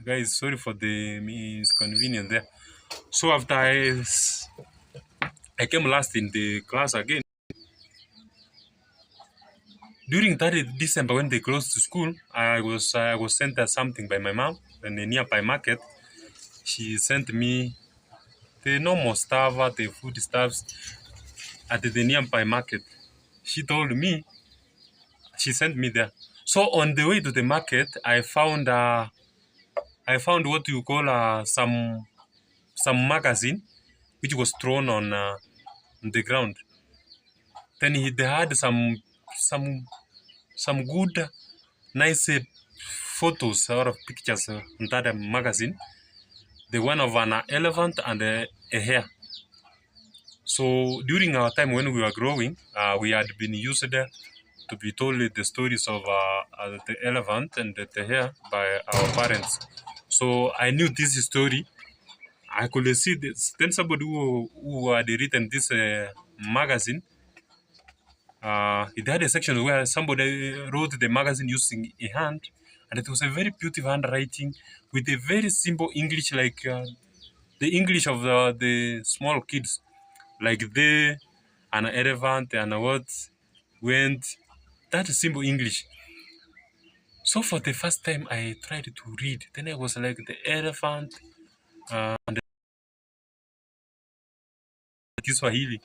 guys, sorry for the misconvenience there. So after I came last in the class again. During that December, when they closed the school, I was sent something by my mom in a nearby market. She sent me the normal stuff, the food stuffs at the nearby market. She told me, she sent me there. So on the way to the market, I found what you call some magazine which was thrown on the ground. Then they had some good, nice photos or pictures in that magazine. The one of an elephant and a hare. So during our time when we were growing, we had been used to be told the stories of the elephant and the hare by our parents. So I knew this story. I could see this. Then somebody who had written this magazine, it had a section where somebody wrote the magazine using a hand, and it was a very beautiful handwriting with a very simple English, like the English of the small kids, like an elephant and what went, that is simple English. So for the first time I tried to read, then I was like the elephant and the Swahili.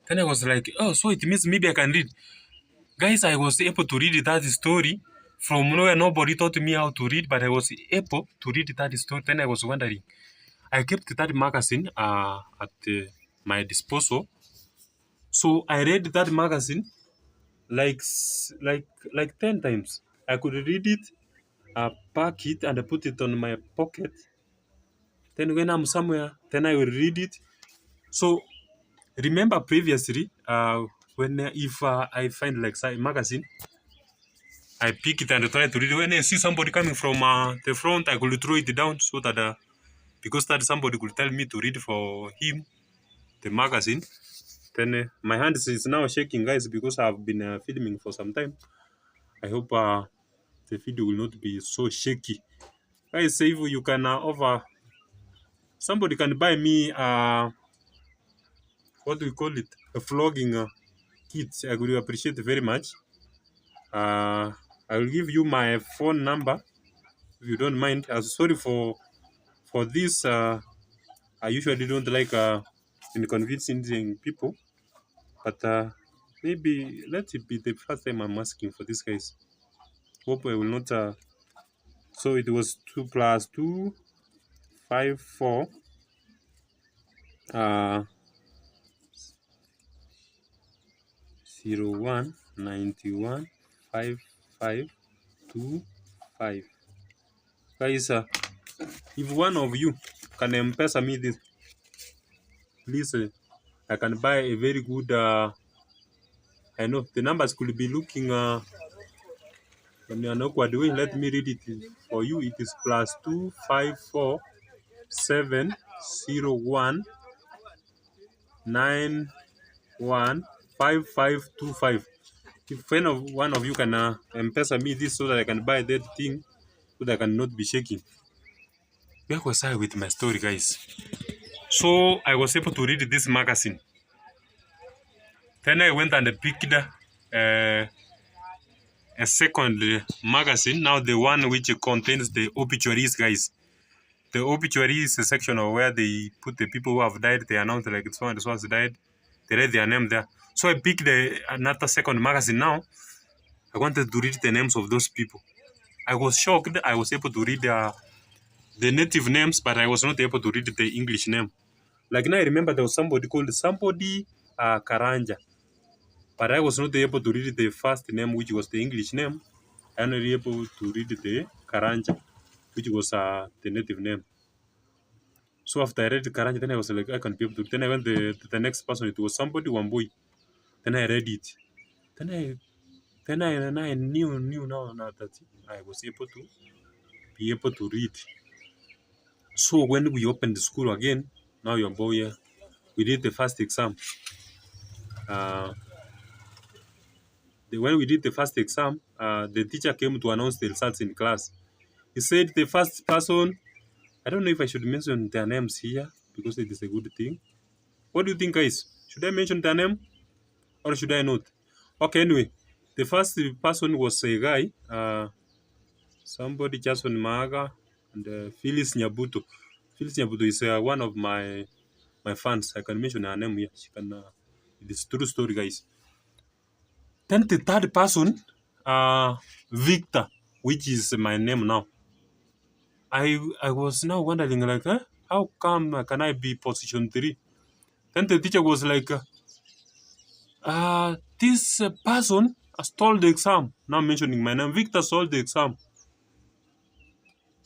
Then I was like, oh, so it means maybe I can read. Guys, I was able to read that story from nowhere. Nobody taught me how to read, but I was able to read that story. Then I was wondering. I kept that magazine at my disposal. So I read that magazine like like 10 times. I could read it, pack it, and put it on my pocket. Then when I'm somewhere, then I will read it. So remember previously, when if I find like a magazine, I pick it and try to read it. When I see somebody coming from the front, I could throw it down so that because that somebody could tell me to read for him the magazine. Then my hand is now shaking, guys, because I've been filming for some time. I hope the video will not be so shaky. Guys, say if you can offer, somebody can buy me what do we call it, a vlogging kit, I would appreciate it very much. I will give you my phone number if you don't mind. Sorry for this. I usually don't like inconveniencing people, but maybe let it be the first time I'm asking for this, guys. Hope I will not. So it was 2 plus 2, 5, 4. 01 91 55 25. Guys, if one of you can M-Pesa me this, please, I can buy a very good. I know the numbers could be looking in an awkward way. Let me read it for you. It is plus 2 5 4 7 0 1 9 1 5 5 2 5. If one of you can M-Pesa me this so that I can buy that thing, so that I cannot be shaking. Where was I with my story, guys? So I was able to read this magazine. Then I went and picked a second magazine, now the one which contains the obituaries, guys. the obituary is a section of where they put the people who have died. They announce like it's one has died. They read their name there. So I picked another second magazine now. I wanted to read the names of those people. I was shocked. I was able to read the native names, but I was not able to read the English name. Like now I remember there was somebody called Karanja. But I was not able to read the first name, which was the English name. I was only able to read the Karanja, which was the native name. So after I read the Karanja, then I was like, I can be able to. Then I went to the next person. It was somebody, one boy. Then I read it. Then I knew now that I was able to be able to read. So when we opened the school again, now your boy, we did the first exam. Uh, when we did the first exam, the teacher came to announce the results in class. He said the first person, I don't know if I should mention their names here because it is a good thing. What do you think, guys? Should I mention their name or should I not? Okay, anyway, the first person was a guy, somebody Jason Maga and Phyllis Nyabuto. Phyllis Nyabuto is one of my fans. I can mention her name here. She can. It is true story, guys. Then the third person, Victor, which is my name now. I was now wondering like, how come can I be position 3? Then the teacher was like, this person stole the exam. Now mentioning my name, Victor stole the exam.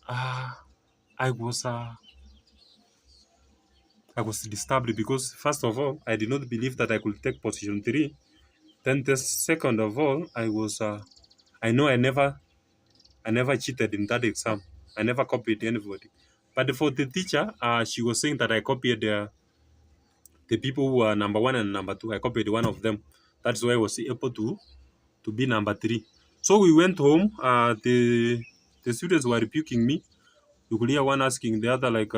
I was disturbed because first of all, I did not believe that I could take position 3. Then the second of all, I know I never cheated in that exam. I never copied anybody. But for the teacher, she was saying that I copied the people who were number 1 and number 2. I copied one of them. That's why I was able to be number 3. So we went home. The students were rebuking me. You could hear one asking the other like,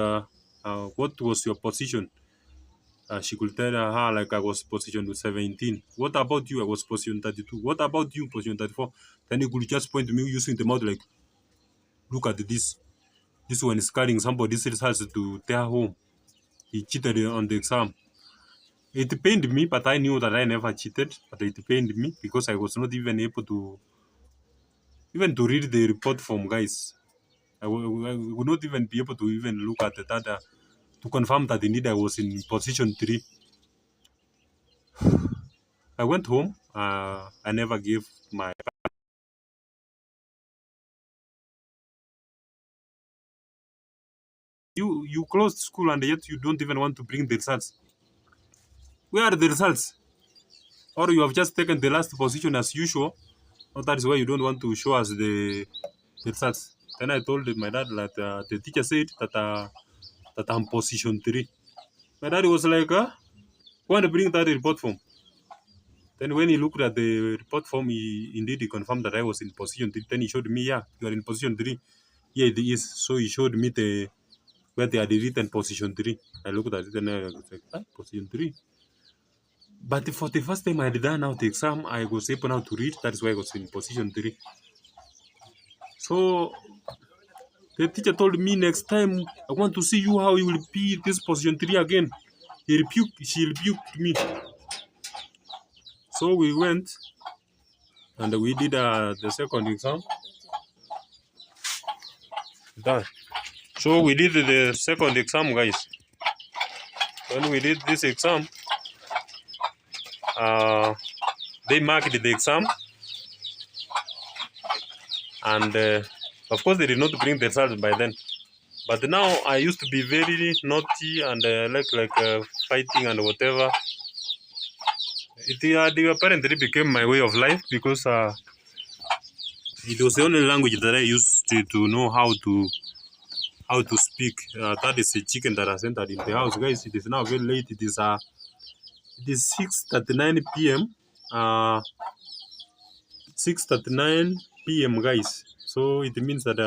what was your position? She could tell her like I was position 17. What about you? I was position 32. What about you? Position 34. Then he could just point to me using the mouth like, look at this. This one is carrying somebody's results to their home. He cheated on the exam. It pained me, but I knew that I never cheated. But it pained me because I was not even able to read the report form, guys. I would not even be able to even look at the data to confirm that indeed I was in position 3. I went home. I never gave my. You closed school and yet you don't even want to bring the results. Where are the results? Or you have just taken the last position as usual. Or that is why you don't want to show us the results. Then I told my dad that the teacher said that I'm position 3. My dad was like, go and bring that report form. Then when he looked at the report form, he confirmed that I was in position 3. Then he showed me, yeah, you are in position 3. Yeah, it is. So he showed me where they had written position 3. I looked at it and I was like, position 3. But for the first time I had done out the exam, I was able now to read. That's why I was in position 3. So the teacher told me next time, I want to see you how you will be this position 3 again. She rebuked me. So we went and we did the second exam. Done. So we did the second exam, guys. When we did this exam, they marked the exam, and of course they did not bring the results by then. But now I used to be very naughty and like fighting and whatever. It apparently became my way of life because it was the only language that I used to know how to speak. That is a chicken that has entered in the house, guys. It is now very late. It is 6:39 p.m. 6:39 p.m. guys. So it means that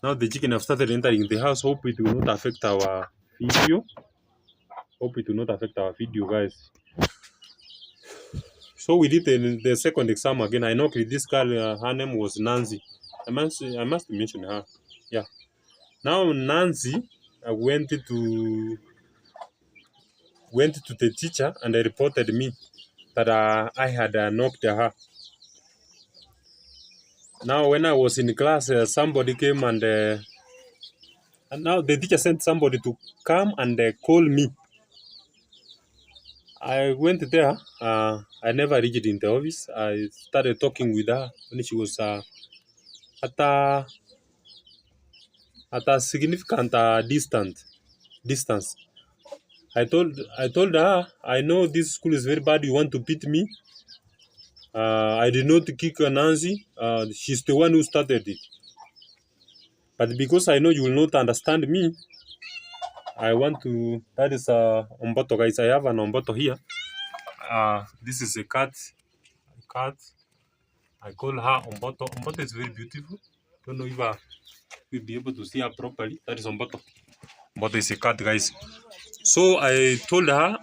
now the chicken have started entering the house. Hope it will not affect our video. Guys. So we did the second exam again. I know this girl, her name was Nancy. I must mention her. Yeah. Now Nancy went to the teacher and reported me that I had knocked her. Now when I was in class, somebody came and now the teacher sent somebody to come and call me. I went there. I never reached in the office. I started talking with her when she was at a significant distance. I told her, I know this school is very bad. You want to beat me. I did not kick Nancy. She's the one who started it. But because I know you will not understand me, I want to. That is Omboto, guys. I have an Omboto here. This is a cat. Cat. I call her Omboto. Omboto is very beautiful. Don't know if you'll be able to see her properly. That is Omboto. Omboto is a cat, guys. So I told her,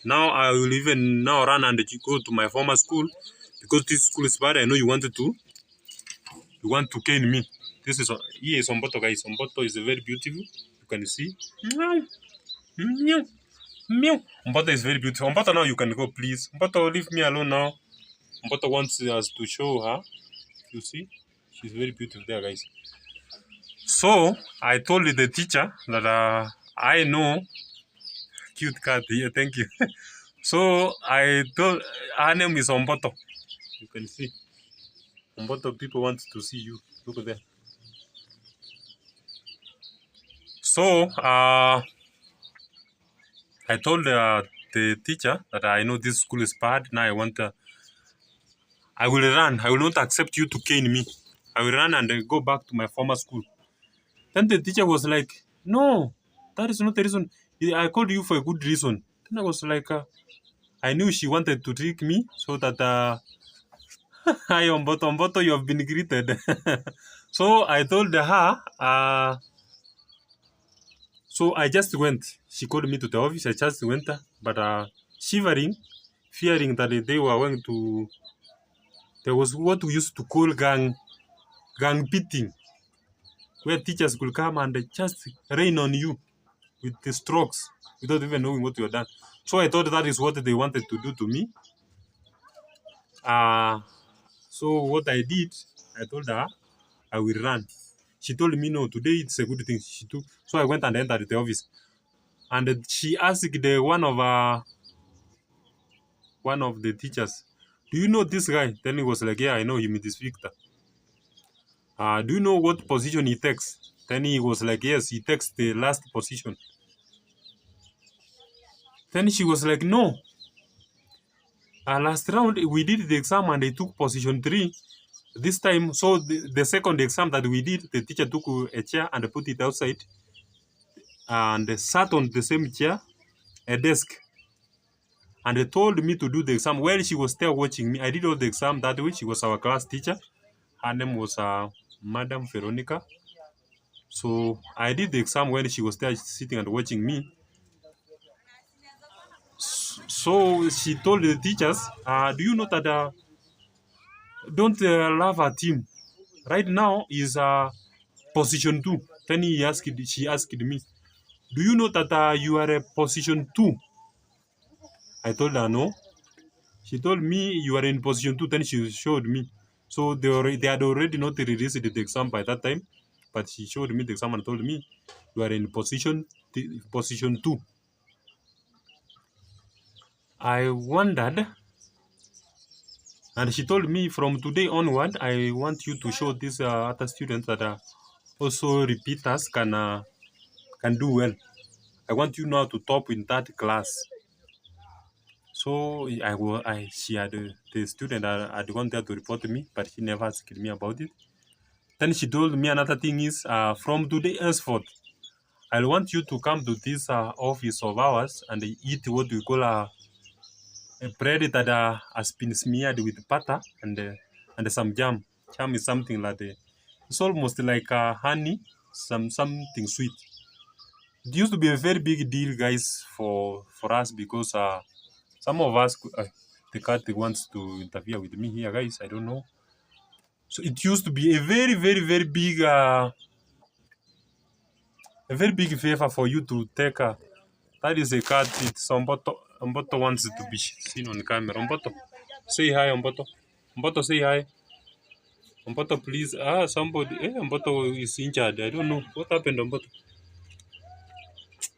now I will even now run and go to my former school because this school is bad. I know you want to cane me. This is here is Omboto, guys. Omboto is very beautiful. You can see. Meow, meow, meow. Omboto is very beautiful. Omboto, now you can go, please. Omboto, leave me alone now. Omboto wants us to show her. You see, she's very beautiful there, guys. So I told the teacher that I know cute cat here. Thank you. So I told her name is Omboto. You can see. Omboto, people want to see you. Look at there. So I told the teacher that I know this school is bad. Now I will run. I will not accept you to cane me. I will run and go back to my former school. Then the teacher was like, no, that is not the reason. I called you for a good reason. Then I was like, I knew she wanted to trick me so that, hi, Omboto, you have been greeted. So I told her, so I just went. She called me to the office. I just went, but shivering, fearing that they were going to. There was what we used to call gang beating, where teachers could come and just rain on you with the strokes without even knowing what you had done. So I thought that is what they wanted to do to me. So what I did, I told her I will run. She told me no, today it's a good thing. She took. So I went and entered the office, and she asked one of the teachers, "Do you know this guy?" Then he was like, "Yeah, I know him. It is Victor." Do you know what position he takes? Then he was like, "Yes, he takes the last position." Then she was like, "No. Last round we did the exam and they took position 3. This time, so the second exam that we did, the teacher took a chair and put it outside and sat on the same chair, a desk, and they told me to do the exam while she was there watching me. I did all the exam that way. She was our class teacher. Her name was Madam Veronica. So I did the exam when she was there sitting and watching me. So she told the teachers, do you know that don't love her team? Right now is position 2. Then she asked me, do you know that you are a position 2? I told her no. She told me you are in position 2. Then she showed me. So they had already not released the exam by that time. But she showed me the exam and told me you are in position 2. I wondered, and she told me from today onward, I want you to show these other students that also repeaters can do well. I want you now to top in that class. So she had the student had gone there to report me, but she never asked me about it. Then she told me another thing is from today henceforth, I want you to come to this office of ours and eat what we call a bread that has been smeared with butter and some jam. Jam is something like it's almost like honey, something sweet. It used to be a very big deal, guys, for us because some of us, the cat wants to interfere with me here, guys. I don't know. So it used to be a very, very, very big a very big favor for you to take a. That is a card. It's Omboto. Omboto wants it to be seen on camera. Omboto, say hi, Omboto. Omboto, say hi. Omboto, please. Somebody. Omboto is injured. I don't know what happened, Omboto.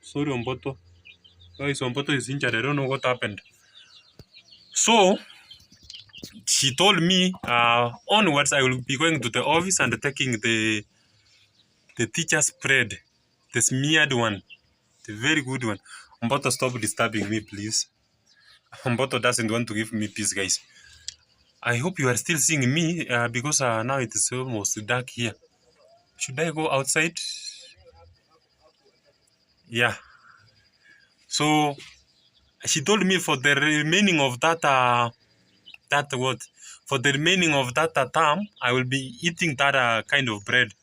Sorry, Omboto. Guys, Omboto is injured. I don't know what happened. So she told me onwards I will be going to the office and taking the teacher's spread, the smeared one, the very good one. Omboto, stop disturbing me, please. Omboto doesn't want to give me peace, guys. I hope you are still seeing me because now it is almost dark here. Should I go outside? Yeah. So she told me for the remaining of that for the remaining of that term, I will be eating that kind of bread.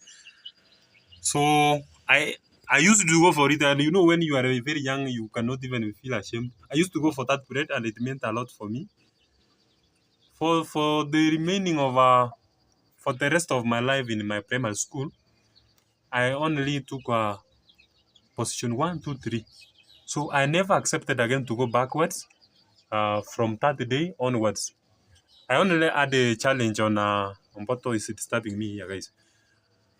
So I used to go for it, and you know, when you are very young, you cannot even feel ashamed. I used to go for that bread, and it meant a lot for me. For the remaining of for the rest of my life in my primary school, I only took position 1, 2, 3. So I never accepted again to go backwards from that day onwards. I only had a challenge on what is disturbing me here, guys.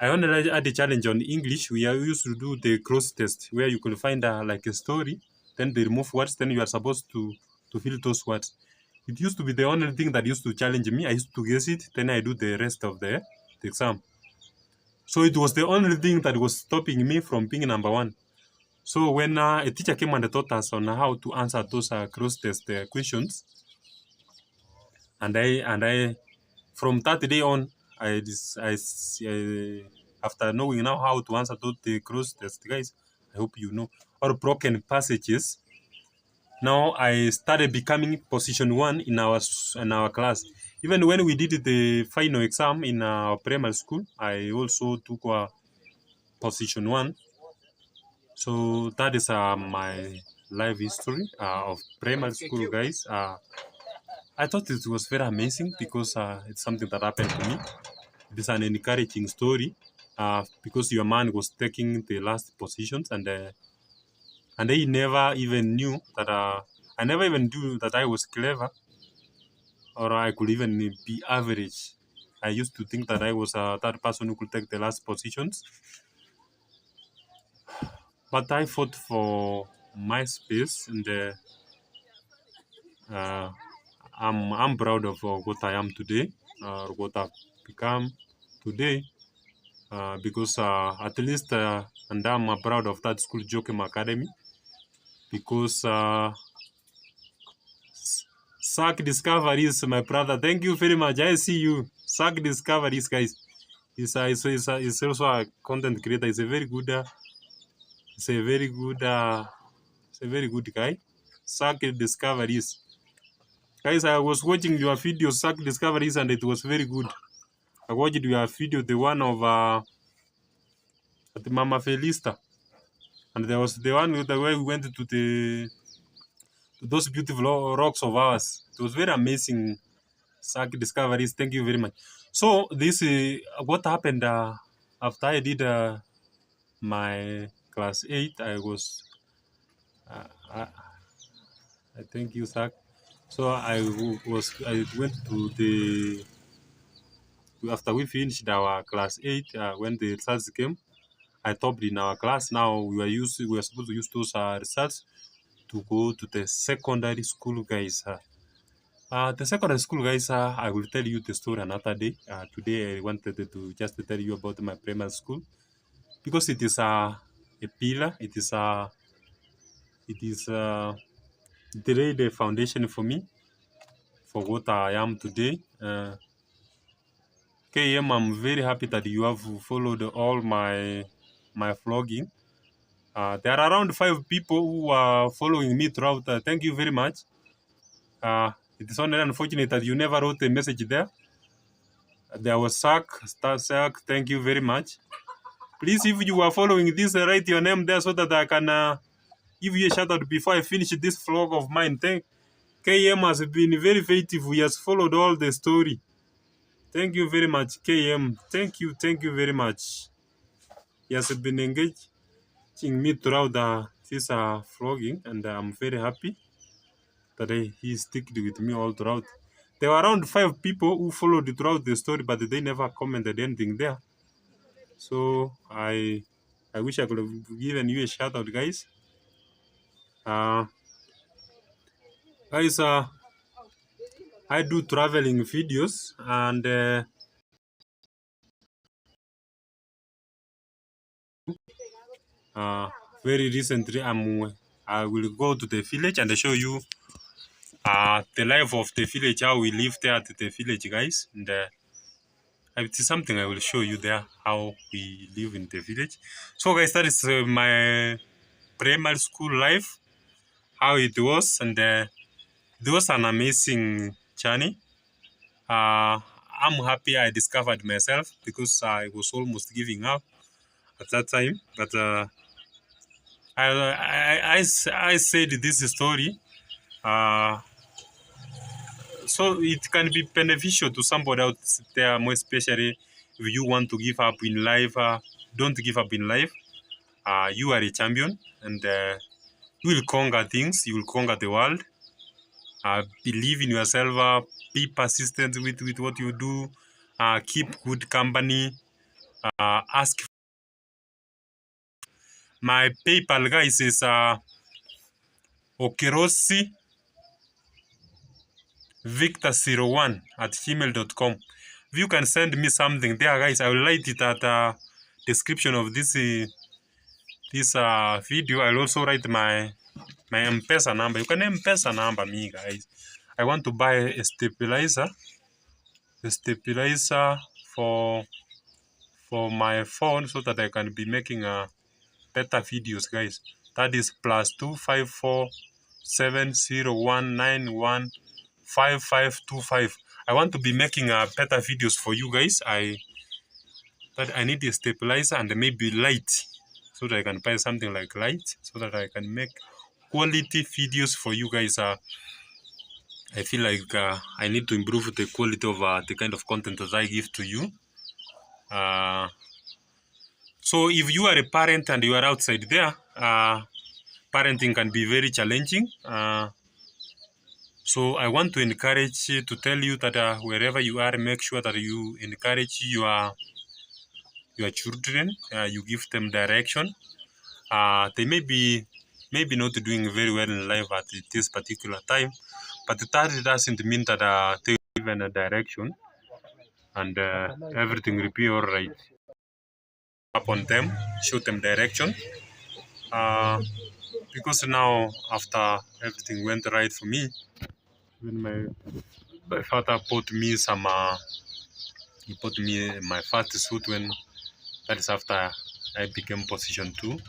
I only had a challenge on English. We are used to do the cross test where you could find like a story, then they remove words, then you are supposed to fill those words. It used to be the only thing that used to challenge me. I used to guess it, then I do the rest of the exam. So it was the only thing that was stopping me from being number one. So when a teacher came and taught us on how to answer those cross test questions, and I from that day on, after knowing now how to answer those the cross test, guys, I hope you know, or broken passages. Now I started becoming position 1 in our class. Even when we did the final exam in our primary school, I also took position 1. So that is my life history of primary school, guys. I thought it was very amazing because it's something that happened to me. It is an encouraging story because your man was taking the last positions, and they never even knew that I never even knew that I was clever or I could even be average. I used to think that I was that person who could take the last positions, but I fought for my space, and uh, I'm proud of what I am today, what I've become today, because at least and I'm proud of that school, Jokem Academy, because Sack Discoveries, my brother. Thank you very much. I see you. Sack Discoveries, guys. He's also a content creator. He's a very good. He's a very good. He's a very good guy. Sack Discoveries, guys. I was watching your video, Sack Discoveries, and it was very good. I watched your video, the one of the Mama Felista, and there was the one the way we went to those beautiful rocks of ours. It was very amazing. Sack Discoveries. Thank you very much. So this what happened after I did my class 8. Uh, I, I thank you, Sack. So I went to the after we finished our class 8 when the results came. I topped in our class. Now we were supposed to use those results to go to the secondary school, guys. The secondary school, guys, I will tell you the story another day. Today, I wanted to just tell you about my primary school because it is a pillar. It is the foundation for me for what I am today. KM, I'm very happy that you have followed all my vlogging. There are around 5 people who are following me throughout. Thank you very much. It is only unfortunate that you never wrote a message there. There was Star Sack. Thank you very much. Please, if you are following this, write your name there so that I can give you a shout out before I finish this vlog of mine. Thank KM has been very faithful. He has followed all the story. Thank you very much, KM. Thank you very much. He has been engaged. watching me throughout this vlogging, and I'm very happy that he stuck with me all throughout. There were around 5 people who followed throughout the story, but they never commented anything there. So I wish I could have given you a shout out, guys. Uh, guys, I do traveling videos, and very recently I will go to the village and show you the life of the village, how we live there at the village, guys. And it is something I will show you there, how we live in the village. So, guys, that is my primary school life, how it was, and it was an amazing journey. I'm happy I discovered myself because I was almost giving up at that time. But I said this story uh, so it can be beneficial to somebody out there, more especially if you want to give up in life. Don't give up in life. You are a champion, and you will conquer things. You will conquer the world. Believe in yourself. Be persistent with what you do. Keep good company. Ask. My PayPal, guys, is okerosi victor01@gmail.com. If you can send me something there, guys, I will write it at description of this video. I'll also write my M-Pesa number. You can M-Pesa number me, guys. I want to buy a stabilizer for my phone so that I can be making better videos, guys. That is +2547019155525. I want to be making better videos for you guys. But I need a stabilizer and maybe light, so that I can buy something like light, so that I can make quality videos for you guys. I feel like I need to improve the quality of the kind of content that I give to you. So if you are a parent and you are outside there, parenting can be very challenging. So I want to encourage to tell you that wherever you are, make sure that you encourage your children. You give them direction. They may be not doing very well in life at this particular time, but that doesn't mean that they given a direction and everything will be all right. Upon them, show them direction. Because now, after everything went right for me, when my father bought me some, he bought me my first suit when that is after I became position 2.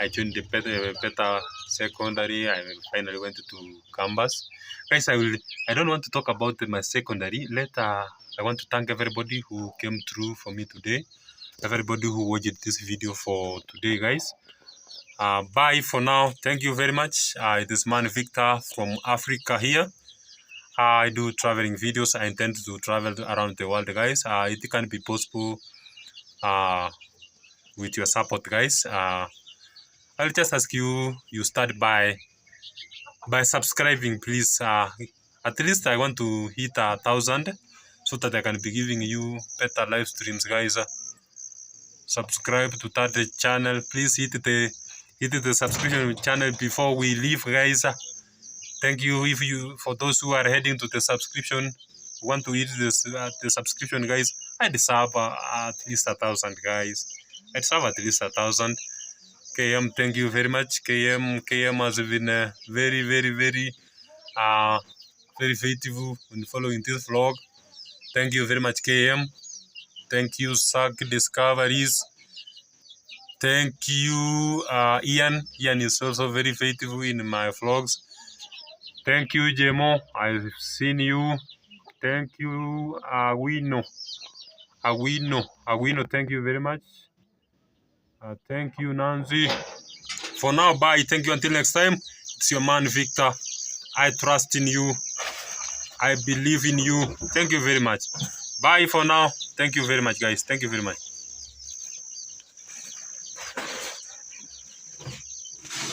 I joined the better secondary. I finally went to campus. Guys, I don't want to talk about my secondary. Later, I want to thank everybody who came through for me today. Everybody who watched this video for today, guys. Bye for now. Thank you very much. It is man Victor from Africa here. I do traveling videos. I intend to travel around the world, guys. It can be possible with your support, guys. I'll just ask you start by subscribing, please. At least I want to hit 1,000 so that I can be giving you better live streams, guys. Subscribe to that channel, please. Hit the subscription channel before we leave, guys. Thank you. For those who are heading to the subscription, want to hit the subscription, guys. I deserve at least 1,000, guys. I deserve at least 1,000. KM, thank you very much. KM has been very, very, very faithful in following this vlog. Thank you very much, KM. Thank you, Sag Discoveries. Thank you, Ian. Ian is also very faithful in my vlogs. Thank you, Jemo. I've seen you. Thank you, Awino. Thank you very much. Thank you, Nancy. For now, bye. Thank you. Until next time. It's your man, Victor. I trust in you. I believe in you. Thank you very much. Bye for now. Thank you very much, guys. Thank you very much.